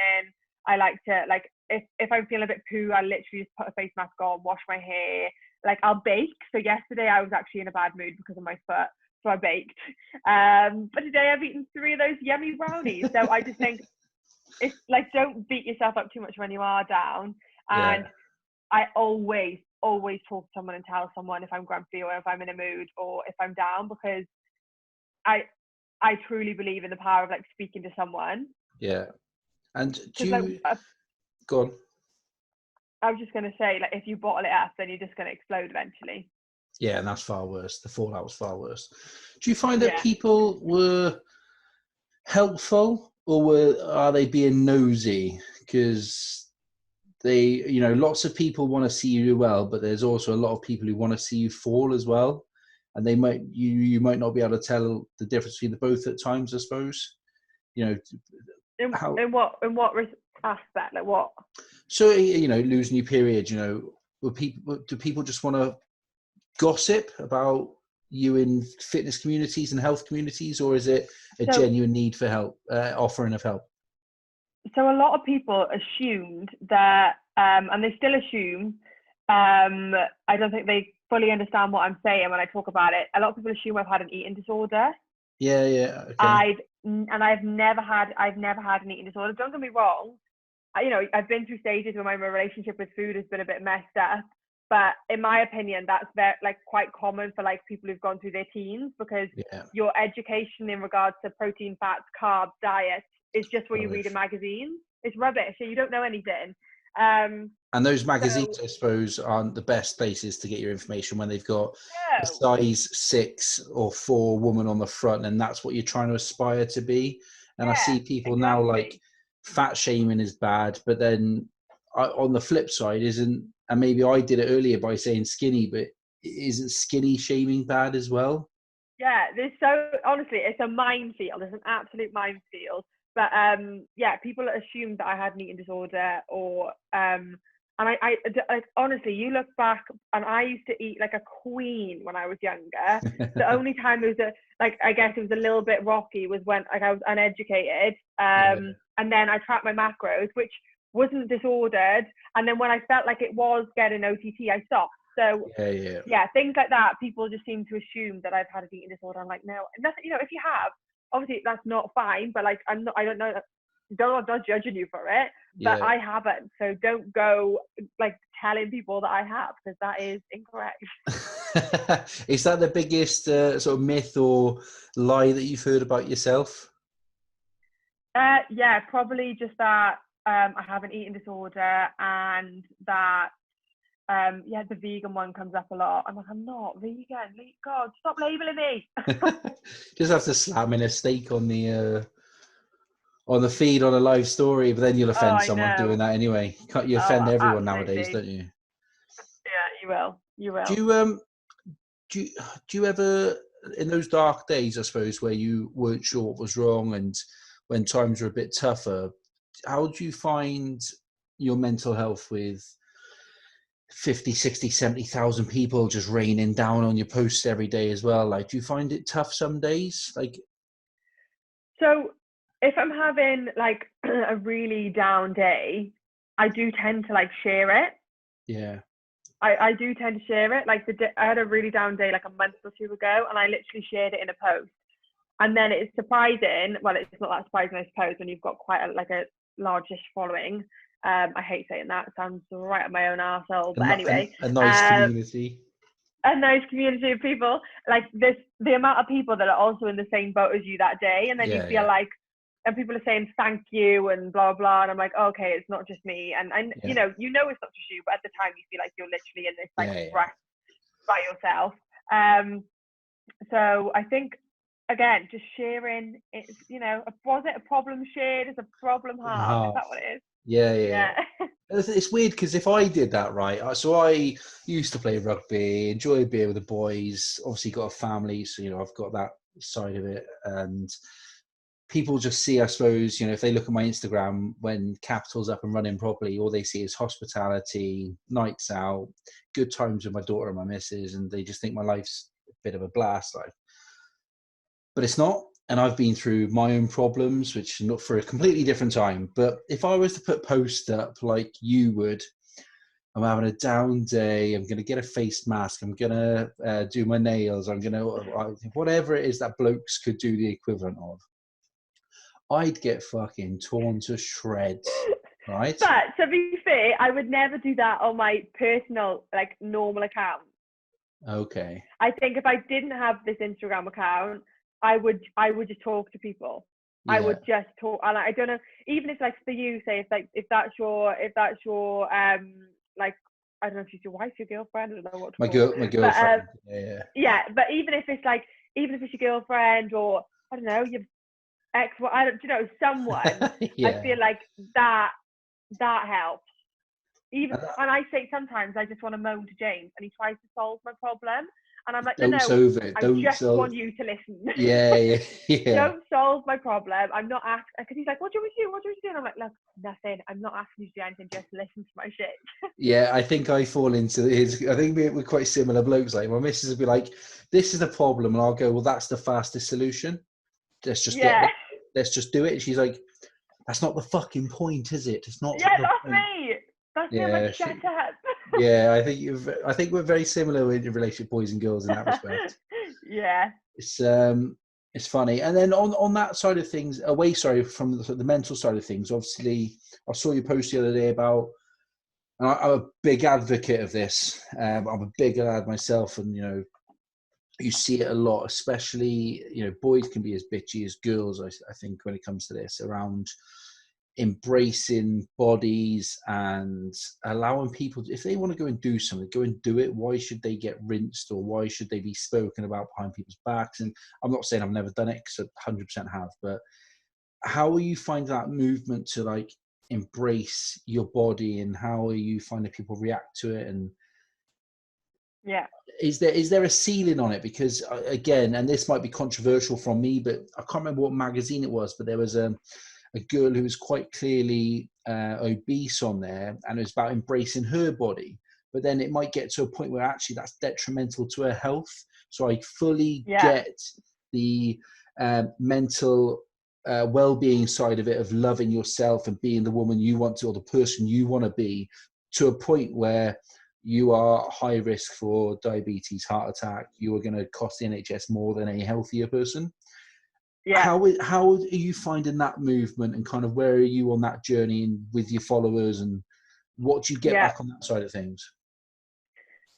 I like to, like, if I'm feeling a bit poo, I literally just put a face mask on, wash my hair. Like, I'll bake. So yesterday I was actually in a bad mood because of my foot. So I baked. But today I've eaten 3 of those yummy brownies. So I just think it's like, don't beat yourself up too much when you are down. And I always talk to someone and tell someone if I'm grumpy or if I'm in a mood or if I'm down, because I truly believe in the power of like speaking to someone. Yeah. And do you like, go on? I was just going to say, like, if you bottle it up, then you're just going to explode eventually. Yeah, and that's far worse. The fallout was far worse. Do you find that people were helpful, or are they being nosy? Because they, lots of people want to see you do well, but there's also a lot of people who want to see you fall as well, and they might you might not be able to tell the difference between the both at times, I suppose. In what aspect? Like what? So losing your period. Do people just want to gossip about you in fitness communities and health communities, or is it a genuine need for help, offering of help? So a lot of people assumed that, and they still assume, I don't think they fully understand what I'm saying when I talk about it. A lot of people assume I've had an eating disorder. Yeah. Okay. I've never had an eating disorder. Don't get me wrong. I've been through stages where my relationship with food has been a bit messed up. But in my opinion, that's quite common for like people who've gone through their teens, because your education in regards to protein, fats, carbs, diet is just what you read in magazines. It's rubbish. So you don't know anything. And those magazines, I suppose, aren't the best places to get your information when they've got a size 6 or 4 woman on the front, and that's what you're trying to aspire to be. And I see people now like fat shaming is bad, but then on the flip side isn't, and maybe I did it earlier by saying skinny, but isn't skinny shaming bad as well? Yeah, honestly, it's a minefield. It's an absolute minefield. But people assumed that I had an eating disorder, or and I honestly, you look back, and I used to eat like a queen when I was younger. The only time it was I guess it was a little bit rocky was when I was uneducated, and then I tracked my macros, which wasn't disordered, and then when I felt like it was getting OTT, I stopped. So things like that, people just seem to assume that I've had an eating disorder. I'm like, no, nothing. If you have, obviously that's not fine, but like I'm not judging you for it, but I haven't. So don't go like telling people that I have, because that is incorrect. Is that the biggest sort of myth or lie that you've heard about yourself? Probably just that I have an eating disorder, and that the vegan one comes up a lot. I'm like, I'm not vegan. God, stop labeling me. Just have to slam in a steak on the feed on a live story, but then you'll offend someone doing that anyway. You offend everyone nowadays, don't you? Yeah, you will. Do you ever, in those dark days, I suppose, where you weren't sure what was wrong and when times were a bit tougher, how do you find your mental health with 50, 60, 70,000 people just raining down on your posts every day as well? Like, do you find it tough some days? So if I'm having like a really down day, I do tend to like share it. Yeah. I do tend to share it. Like I had a really down day like a month or 2 ago, and I literally shared it in a post. And then it's surprising. Well, it's not that surprising, I suppose, when you've got quite a largish following. I hate saying that. It sounds right up my own arsehole. But anyway. A nice community. A nice community of people. Like the amount of people that are also in the same boat as you that day. And then you feel like, and people are saying thank you and blah, blah. And I'm like, okay, it's not just me. And it's not just you, but at the time you feel like you're literally in this breath by yourself. So I think, again, just sharing, it's, was it a problem shared? Is a problem halved? Is that what it is? Yeah. It's weird because if I did that, right, so I used to play rugby, enjoy a beer with the boys, obviously got a family, so I've got that side of it, and people just see, I suppose, if they look at my Instagram when Capital's up and running properly, all they see is hospitality, nights out, good times with my daughter and my missus, and they just think my life's a bit of a blast, like. But it's not. And I've been through my own problems, which not for a completely different time. But if I was to put post up like you would, I'm having a down day, I'm going to get a face mask, I'm going to do my nails, I'm going to, whatever it is that blokes could do the equivalent of, I'd get fucking torn to shreds, right? But to be fair, I would never do that on my personal, like, normal account. Okay. I think if I didn't have this Instagram account, I would just talk to people. Yeah. I would just talk, and I don't know, even if, like, for you, say if that's your like, I don't know if she's your wife, your girlfriend, I don't know what to My call her. my girlfriend. But, yeah, but even if it's your girlfriend, or I don't know, your ex, I don't, someone. Yeah. I feel like that helps. Even, and I say sometimes I just want to moan to James, and he tries to solve my problem, and I'm like, no, solve it. I just want you to listen. Yeah. Don't solve my problem. I'm not asking, because he's like, what do you want me to do? What do you want me to do? And I'm like, look, nothing. I'm not asking you to do anything. Just listen to my shit. Yeah, I think I fall into his. I think we're quite similar blokes. Like my missus will be like, "This is the problem," and I'll go, "Well, that's the fastest solution. Let's just let's just do it." And she's like, "That's not the fucking point, is it? It's not." Yeah, that's me. That's me. I'm like, shut up. Yeah, I think we're very similar in relationship, boys and girls, in that respect. Yeah. It's funny. And then on that side of things, from the mental side of things, obviously, I saw you post the other day about. And I'm a big advocate of this. I'm a big lad myself, and you see it a lot, especially boys can be as bitchy as girls. I think when it comes to this, around embracing bodies and allowing people, if they want to go and do something, go and do it. Why should they get rinsed, or why should they be spoken about behind people's backs? And I'm not saying I've never done it, because I 100% have, but how will you find that movement to like embrace your body, and how are you finding people react to it? And yeah, is there a ceiling on it? Because again, and this might be controversial from me, but I can't remember what magazine it was, but there was a girl who was quite clearly obese on there, and it was about embracing her body. But then it might get to a point where actually that's detrimental to her health. So I fully get the mental well-being side of it, of loving yourself and being the woman you want to, or the person you want to be, to a point where you are high risk for diabetes, heart attack. You are going to cost the NHS more than a healthier person. Yeah. How are you finding that movement, and kind of where are you on that journey and with your followers, and what do you get back on that side of things?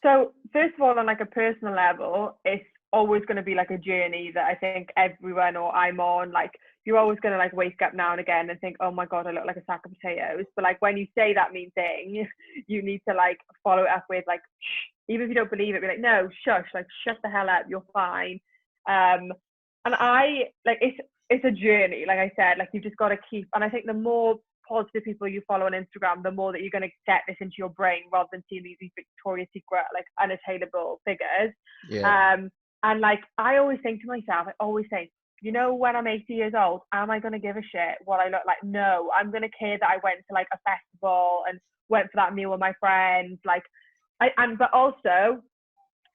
So first of all, on like a personal level, it's always going to be like a journey that I think everyone, or I'm on. Like, you're always going to like wake up now and again and think, oh my God, I look like a sack of potatoes. But like, when you say that mean thing, you need to like follow it up with like, shh. Even if you don't believe it, be like, no, shush, like shut the hell up, you're fine. And I like, it's a journey. Like I said, like you've just got to keep, and I think the more positive people you follow on Instagram, the more that you're going to get this into your brain, rather than seeing these Victoria's Secret, like unattainable figures. Yeah. And like, I always think to myself, when I'm 80 years old, am I going to give a shit what I look like? No, I'm going to care that I went to like a festival and went for that meal with my friends. Like, but also,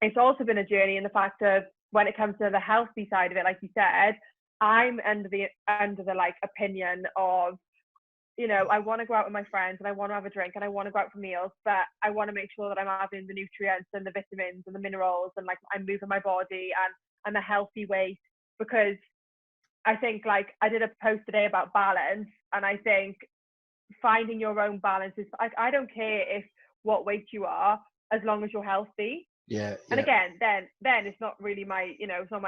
it's also been a journey in the fact of, when it comes to the healthy side of it, like you said, I'm under the like opinion of, I want to go out with my friends, and I want to have a drink, and I want to go out for meals, but I want to make sure that I'm having the nutrients and the vitamins and the minerals, and like I'm moving my body and a healthy weight. Because I think, like, I did a post today about balance, and I think finding your own balance is, I don't care if what weight you are, as long as you're healthy. Yeah. And again, then it's not really my, it's not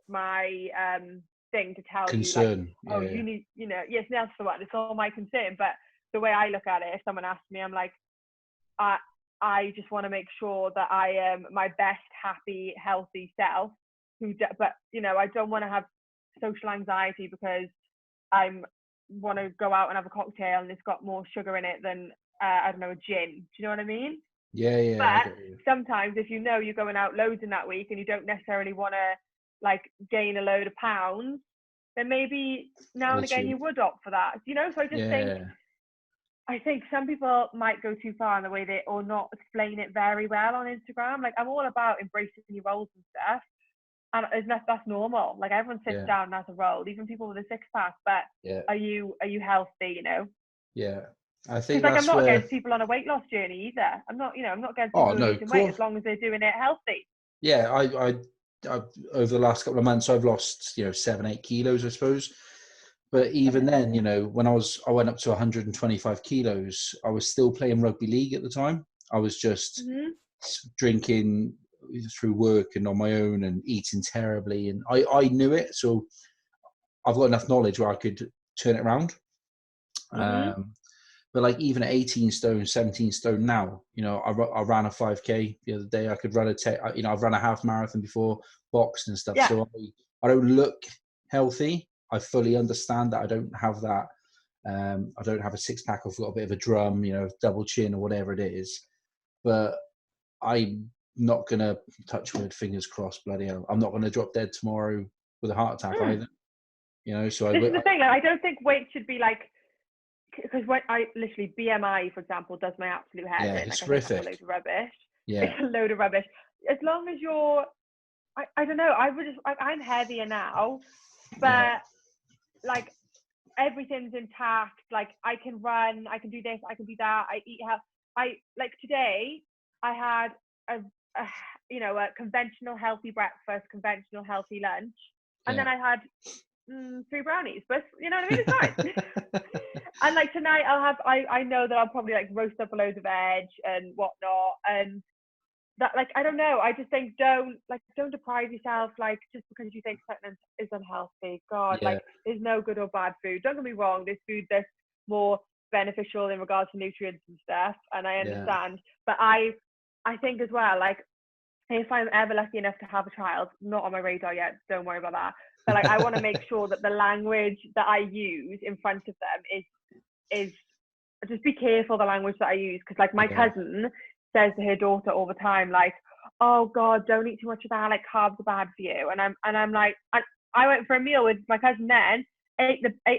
my thing to tell concern. You, like, you need, yes, that's the one. It's all my concern. But the way I look at it, if someone asks me, I'm like, I just want to make sure that I am my best, happy, healthy self. But I don't want to have social anxiety because I want to go out and have a cocktail and it's got more sugar in it than I don't know, a gin. Do you know what I mean? Yeah. But sometimes if you're going out loads in that week and you don't necessarily want to like gain a load of pounds, then maybe now and again you would opt for that, you know. So I think some people might go too far in the way they, or not explain it very well on Instagram. Like, I'm all about embracing your roles and stuff, and that's normal. Like, everyone sits down and has a role, even people with a six pack. But are you healthy? You know? Yeah, I think Because like, I'm that's not where. against people on a weight loss journey either. I'm not against Oh people who are no, losing weight cool. as long as they're doing it healthy. Yeah, I over the last couple of months I've lost 7-8 kilos, I suppose. But even then, when I went up to 125 kilos, I was still playing rugby league at the time. I was just drinking through work and on my own and eating terribly, and I knew it. So I've got enough knowledge where I could turn it around. But like, even at 18 stone, 17 stone now, I ran a 5K the other day. I could run I've run a half marathon before, boxed and stuff. So I don't look healthy. I fully understand that I don't have that. I don't have a six pack. I've got a bit of a drum, double chin or whatever it is. But I'm not going to, touch wood, fingers crossed, bloody hell, I'm not going to drop dead tomorrow with a heart attack either. So this is the thing. Like, I don't think weight should be like, because when I literally, BMI, for example, does my absolute head in. It's like, horrific. I think that's a load of rubbish. Yeah. It's a load of rubbish. As long as you're, I don't know, I'm heavier now, but like, everything's intact. Like, I can run, I can do this, I can do that. I eat health. Like, today I had a conventional healthy breakfast, conventional healthy lunch, and then I had 3 brownies, but you know what I mean, it's fine. And like, tonight I know that I'll probably like roast up a load of veg and whatnot, and that, like, I don't know, I just think don't deprive yourself, like, just because you think something is unhealthy. God, like, there's no good or bad food. Don't get me wrong, there's food that's more beneficial in regards to nutrients and stuff, and I understand. But I think as well, like, if I'm ever lucky enough to have a child, not on my radar yet, don't worry about that. But like, I want to make sure that the language that I use in front of them is just be careful the language that I use. Because like, my cousin says to her daughter all the time, like, oh God, don't eat too much of that. Like, carbs are bad for you. And I'm like, I went for a meal with my cousin then. I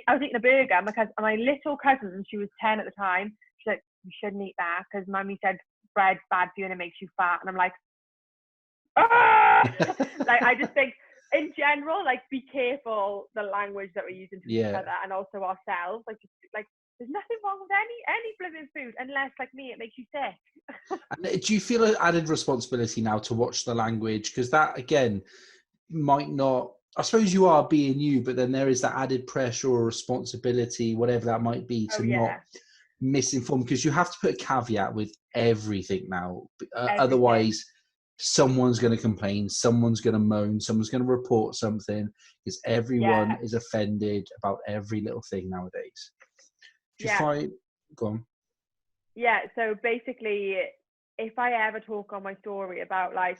was eating a burger. My little cousin, she was 10 at the time. She's like, you shouldn't eat that because Mummy said bread's bad for you and it makes you fat. And I'm like, like, I just think in general, like, be careful the language that we're using to each other and also ourselves. Like, just, like, there's nothing wrong with any blooming food unless, like me, it makes you sick. And do you feel an added responsibility now to watch the language? Because that, again, might not, I suppose you are being you, but then there is that added pressure or responsibility, whatever that might be, to not misinform, because you have to put a caveat with everything now. Otherwise, someone's going to complain, someone's going to moan, someone's going to report something, because everyone is offended about every little thing nowadays. Do you find... Go on. Yeah, so basically, if I ever talk on my story about like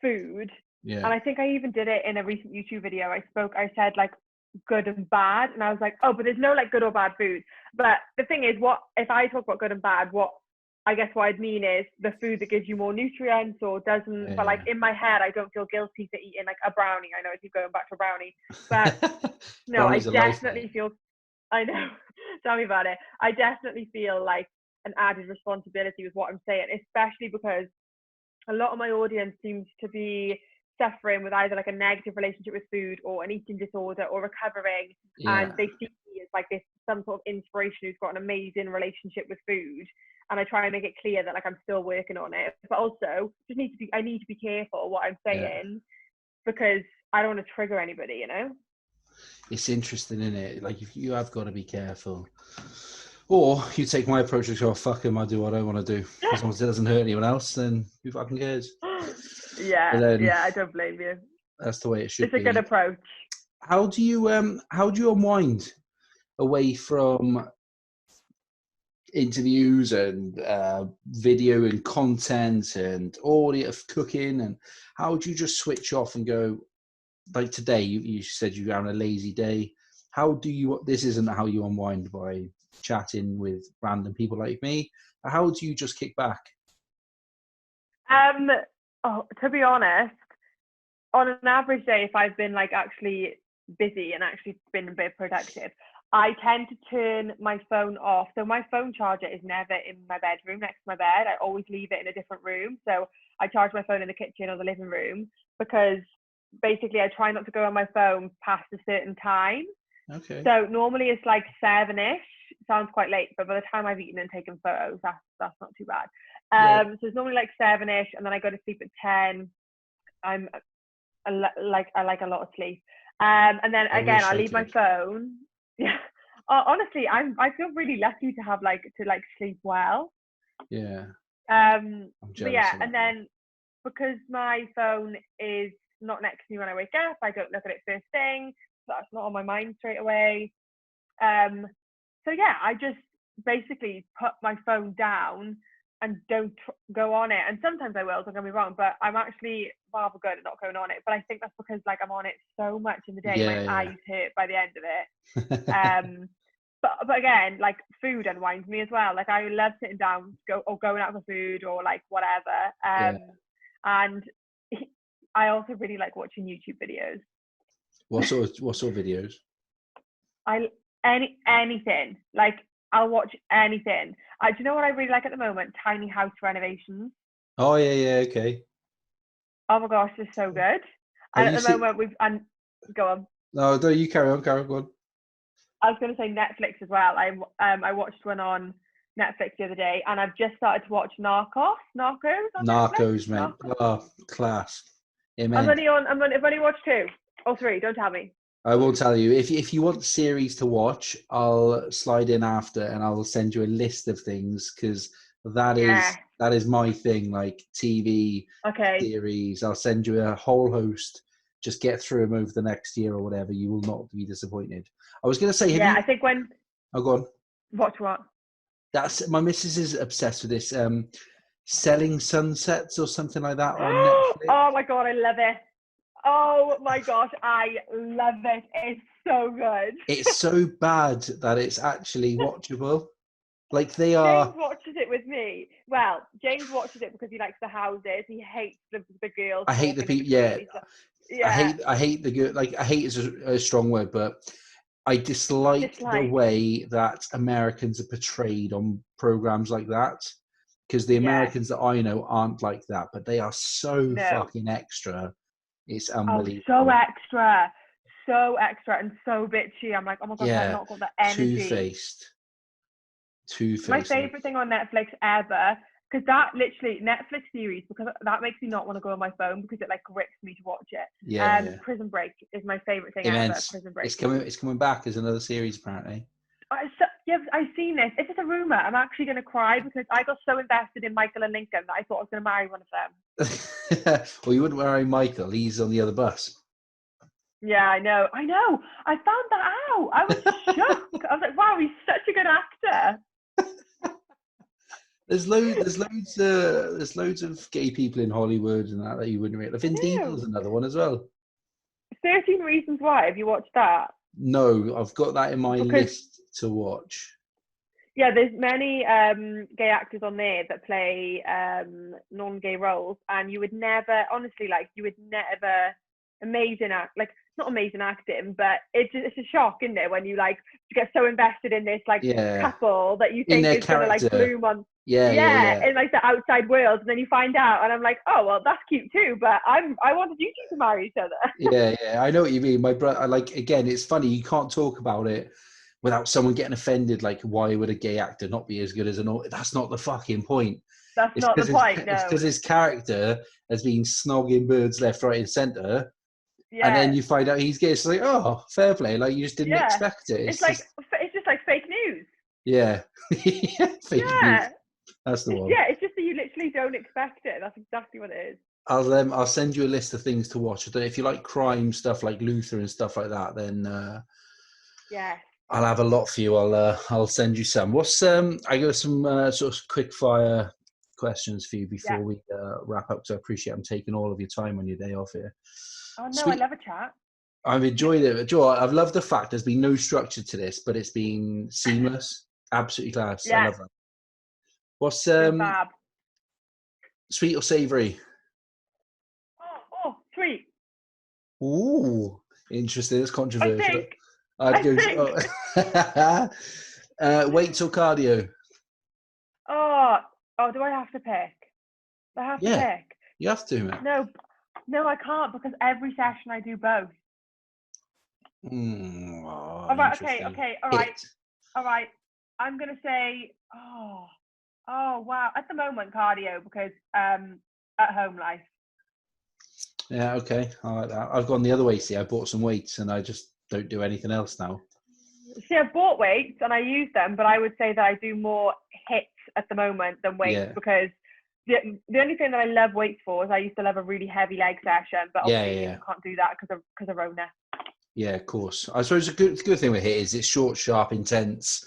food, and I think I even did it in a recent YouTube video, I said like good and bad, and I was like, oh, but there's no like good or bad food. But the thing is, what if I talk about good and bad, what I'd mean is the food that gives you more nutrients or doesn't. But like, in my head, I don't feel guilty for eating like a brownie. I know I keep going back to a brownie, but no, I definitely feel, I know, tell me about it. I definitely feel like an added responsibility with what I'm saying, especially because a lot of my audience seems to be suffering with either like a negative relationship with food or an eating disorder or recovering, and they see me as like this some sort of inspiration who's got an amazing relationship with food, and I try and make it clear that like I'm still working on it, but also I need to be careful what I'm saying because I don't want to trigger anybody, you know. It's interesting, isn't it? Like, if you have got to be careful. Or you take my approach and go, fuck him, I do what I want to do. As long as it doesn't hurt anyone else, then who fucking cares? I don't blame you. That's the way it should be. It's a good approach. How do you unwind away from interviews and video and content and audio of cooking, and how do you just switch off and go, like today, you said you're having a lazy day. How do you, this isn't how you unwind by chatting with random people like me. How do you just kick back? To be honest, on an average day, if I've been like actually busy and actually been a bit productive, I tend to turn my phone off. So my phone charger is never in my bedroom next to my bed. I always leave it in a different room. So I charge my phone in the kitchen or the living room, because basically I try not to go on my phone past a certain time. Okay. So normally it's like 7ish. Sounds quite late, but by the time I've eaten and taken photos, that's not too bad. So it's normally like 7ish, and then I go to sleep at 10. I like a lot of sleep. And then again, I leave my phone. Yeah. Honestly, I feel really lucky to have to sleep well. Yeah. I'm jealous but yeah, of that and then because my phone is not next to me when I wake up, I don't look at it first thing. So that's not on my mind straight away. So yeah, I just basically put my phone down and don't go on it. And sometimes I will, don't get me wrong, but I'm actually rather good at not going on it. But I think that's because like I'm on it so much in the day, my eyes hurt by the end of it. But again, like food unwinds me as well. Like I love sitting down, going out for food or like whatever. And I also really like watching YouTube videos. What sort of videos? Anything. Like I'll watch anything. Do you know what I really like at the moment? Tiny house renovations. Oh yeah, okay. Oh my gosh, they're so good. And at the moment go on. No, you carry on, go on. I was going to say Netflix as well. I watched one on Netflix the other day, and I've just started to watch Narcos on Narcos, Netflix. mate. Oh, class. I've only watched 2 or 3. Don't tell me. I will tell you. If you want series to watch, I'll slide in after and I'll send you a list of things, because that is my thing, like TV series. I'll send you a whole host. Just get through them over the next year or whatever. You will not be disappointed. I was going to say, I think when... Oh, go on. Watch what? That's my missus is obsessed with this. Selling Sunsets or something like that on Netflix. Oh my god, I love it. Oh my gosh, I love it. It's so good. It's so bad that it's actually watchable. Like they are. James watches it with me. Well, James watches it because he likes the houses. He hates the girls. I hate the people. Yeah. I hate the good. Like I hate is a strong word, but I dislike the way that Americans are portrayed on programs like that. Because the Americans that I know aren't like that, but they are so fucking extra. It's unbelievable. Oh, so extra and so bitchy. I'm like, oh my god, I've not got that energy. Two-faced. My favorite thing on Netflix ever, because that literally Netflix series, because that makes me not want to go on my phone because it like grips me to watch it. Prison Break is my favorite thing ever. Prison Break. It's coming back as another series apparently. I've seen this. If it's a rumor, I'm actually going to cry because I got so invested in Michael and Lincoln that I thought I was going to marry one of them. Well, you wouldn't marry Michael. He's on the other bus. Yeah, I know. I found that out. I was shocked. I was like, wow, he's such a good actor. There's loads of gay people in Hollywood and that you wouldn't really. Vin Diesel's another one as well. 13 Reasons Why. Have you watched that? No, I've got that in my list to watch. Yeah, there's many gay actors on there that play non-gay roles, and you would never, honestly, not amazing acting, but it's a shock, isn't it, when you get so invested in this couple that you think is gonna bloom on in the outside world, and then you find out, and I'm like, oh well, that's cute too, but I wanted you two to marry each other. I know what you mean. My brother, again, it's funny, you can't talk about it without someone getting offended. Like, why would a gay actor not be as good as that's not the fucking point. That's not the point. No, it's because his character has been snogging birds left, right, and centre. Yeah. And then you find out he's gay. It's like, oh, fair play. Like, you just didn't expect it. It's just like fake news. Yeah. Fake news. That's the one. Yeah, it's just that you literally don't expect it. That's exactly what it is. I'll send you a list of things to watch. If you like crime stuff like Luther and stuff like that, then I'll have a lot for you. I'll send you some. I got some sort of quick fire questions for you before we wrap up. So I appreciate I'm taking all of your time on your day off here. Oh, no, sweet. I love a chat. I've enjoyed it. Joe, I've loved the fact there's been no structure to this, but it's been seamless. Absolutely class. I love that. What's sweet or savoury? Oh, sweet. Ooh, interesting. It's I controversial. think. I'd I go think. weights or cardio. Oh, do I have to pick? Do I have to Yeah, pick? you have to, man. No, I can't because every session I do both. All right, Interesting. all right, Hit. all right. I'm gonna say, oh wow. At the moment, cardio because at home life. Yeah, okay. I like that. I've gone the other way. See, I bought some weights and I just don't do anything else now. See, I've bought weights and I use them, but I would say that I do more hits at the moment than weights Yeah. because the only thing that I love weights for is I used to love a really heavy leg session, but Yeah, obviously yeah. you can't do that because of Rona. Yeah, of course. I suppose the good thing with hit is it's short, sharp, intense,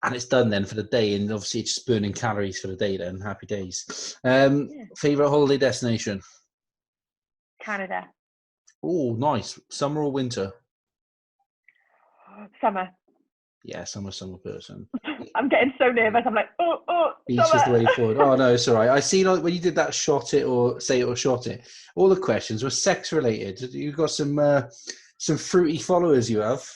and it's done then for the day. And obviously, it's just burning calories for the day. Then happy days. Yeah. Favorite holiday destination? Canada. Oh, nice. Summer or winter? Summer. Yeah, summer person. I'm getting so nervous. I'm like, Beach is the summer. way forward. Oh no, it's all right. I see, like when you did that, shot it or say it or shot it. All the questions were sex related. You've got some fruity followers. You have.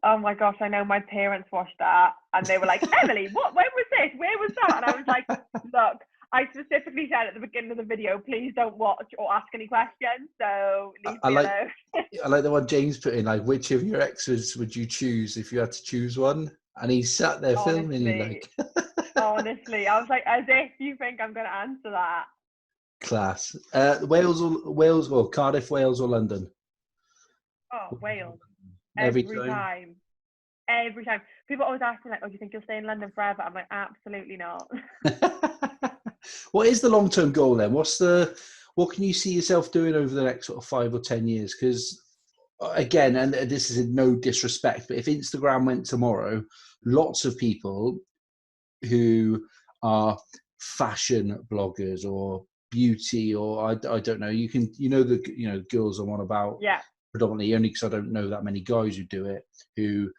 Oh my gosh, I know my parents watched that and they were like, Emily, what? Where was this? Where was that? And I was like, look, I specifically said at the beginning of the video, please don't watch or ask any questions. So leave I me like alone. I like the one James put in, like, which of your exes would you choose if you had to choose one? And he sat there filming you honestly, like honestly, I was like, as if you think I'm going to answer that. class. Wales or Cardiff, Wales or London? Oh, Wales. Every Every time. time. Every time. People always ask me like, oh, do you think you'll stay in London forever? I'm like, absolutely not. What is the long term goal then? What can you see yourself doing over the next sort of 5 or 10 years? Because again, and this is in no disrespect, but if Instagram went tomorrow, lots of people who are fashion bloggers or beauty or I don't know, the girls I want about Yeah. predominantly only because I don't know that many guys who do it, who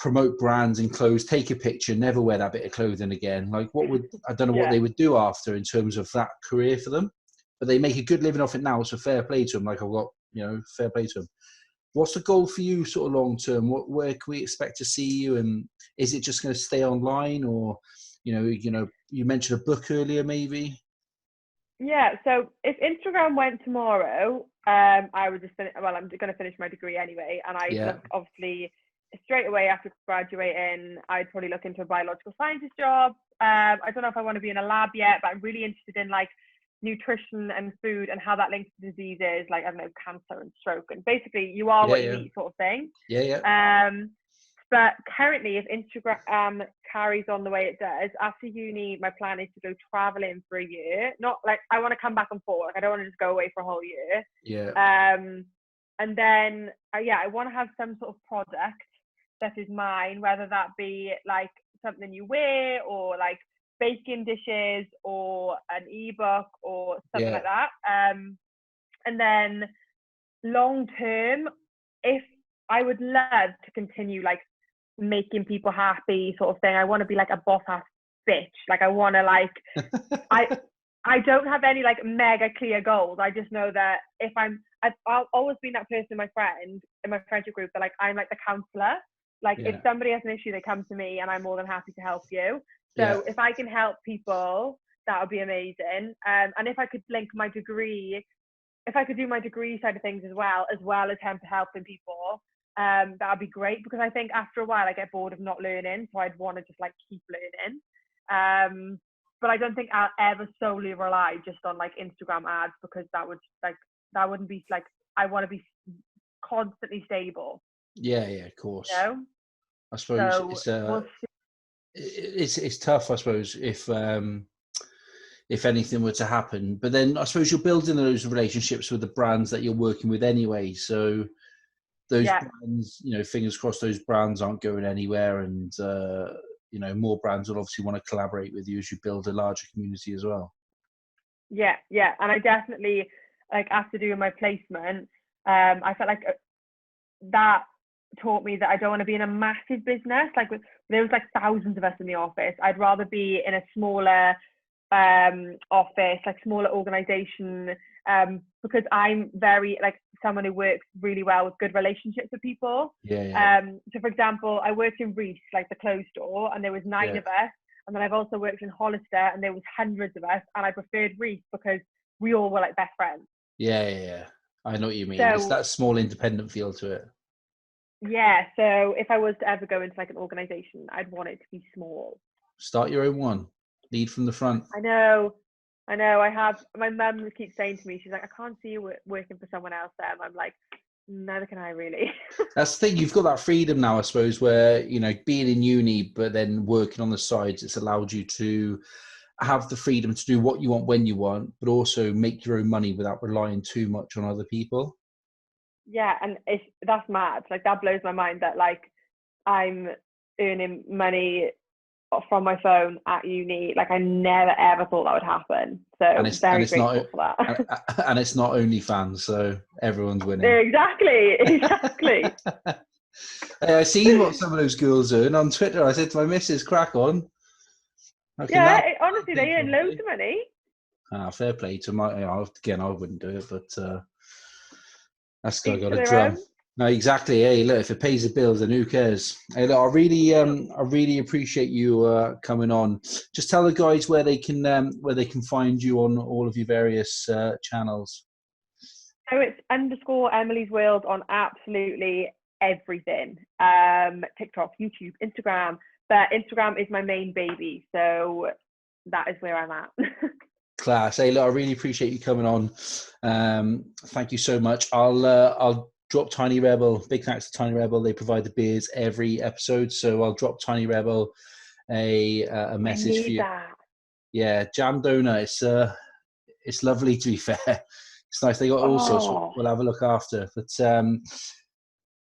promote brands and clothes, take a picture, never wear that bit of clothing again. Like I don't know what Yeah. they would do after in terms of that career for them, but they make a good living off it now. So fair play to them. Like I've got, fair play to them. What's the goal for you sort of long term? Where can we expect to see you? And is it just going to stay online or, you mentioned a book earlier, maybe? Yeah, so if Instagram went tomorrow, I would just well, I'm going to finish my degree anyway, and I'd Yeah. look obviously straight away after graduating. I'd probably look into a biological scientist job. I don't know if I want to be in a lab yet, but I'm really interested in like nutrition and food and how that links to diseases like I don't know cancer and stroke and basically you are what you eat sort of thing. Yeah. But currently, if Instagram carries on the way it does, after uni, my plan is to go traveling for a year. Not like I want to come back and forth. Like I don't want to just go away for a whole year. Yeah. And then, I want to have some sort of product that is mine, whether that be like something you wear or like baking dishes or an ebook or something like that. And then long term, if I would love to continue like making people happy sort of thing. I want to be like a boss ass bitch. Like I want to like I don't have any like mega clear goals. I just know that if I've always been that person in my friendship group that like I'm like the counselor. Like if somebody has an issue, they come to me and I'm more than happy to help you. So if I can help people, that would be amazing. And if I could link my degree, if I could do my degree side of things as well as helping people, that would be great because I think after a while I get bored of not learning, so I'd want to just like keep learning. But I don't think I'll ever solely rely just on like Instagram ads because that wouldn't be like I want to be constantly stable. Yeah, of course. You know? I suppose So it's tough. I suppose if anything were to happen, but then I suppose you're building those relationships with the brands that you're working with anyway. So those brands, fingers crossed, those brands aren't going anywhere, and more brands will obviously want to collaborate with you as you build a larger community as well. Yeah, and I definitely like after doing my placement, I felt like that taught me that I don't want to be in a massive business. Like there was like thousands of us in the office. I'd rather be in a smaller office, like smaller organization, because I'm very like someone who works really well with good relationships with people. Yeah. So for example, I worked in Reese, like the clothes store, and there was 9 of us. And then I've also worked in Hollister, and there was hundreds of us, and I preferred Reese because we all were like best friends. Yeah. I know what you mean. So, It's that small independent feel to it. yeah, so if I was to ever go into like an organization, I'd want it to be small. Start your own one. Lead from the front. I know. I have, my mum keeps saying to me, she's like, I can't see you working for someone else there. And I'm like, neither can I really. That's the thing. You've got that freedom now, I suppose, where, you know, being in uni, but then working on the sides, it's allowed you to have the freedom to do what you want when you want, but also make your own money without relying too much on other people. Yeah, and that's mad. Like, that blows my mind that like I'm earning money from my phone at uni. Like, I never ever thought that would happen. So very grateful for that. And it's not OnlyFans, so everyone's winning. Exactly. Hey, I seen what some of those girls earn on Twitter. I said to my missus, crack on. Yeah, honestly, they earn loads of money. Fair play to my. Again, I wouldn't do it, but that's got a their drum. own. No, exactly. Hey, look, if it pays the bills, then who cares? Hey, look, I really appreciate you coming on. Just tell the guys where they can find you on all of your various channels. So it's _Emily's World on absolutely everything. TikTok, YouTube, Instagram. But Instagram is my main baby, so that is where I'm at. Class. Hey, look, I really appreciate you coming on. Thank you so much. I'll drop Tiny Rebel. Big thanks to Tiny Rebel. They provide the beers every episode, so I'll drop Tiny Rebel a message for you. That. Yeah, jam donut. It's lovely, to be fair. It's nice. They got all sorts. We'll have a look after. But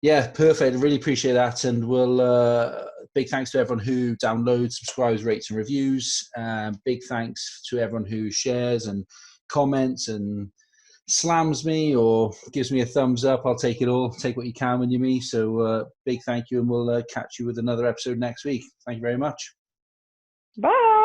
yeah, perfect. I really appreciate that. And we'll big thanks to everyone who downloads, subscribes, rates, and reviews. Big thanks to everyone who shares and comments and slams me or gives me a thumbs up. I'll take it all. Take what you can when you're me. So big thank you, and we'll catch you with another episode next week. Thank you very much. Bye.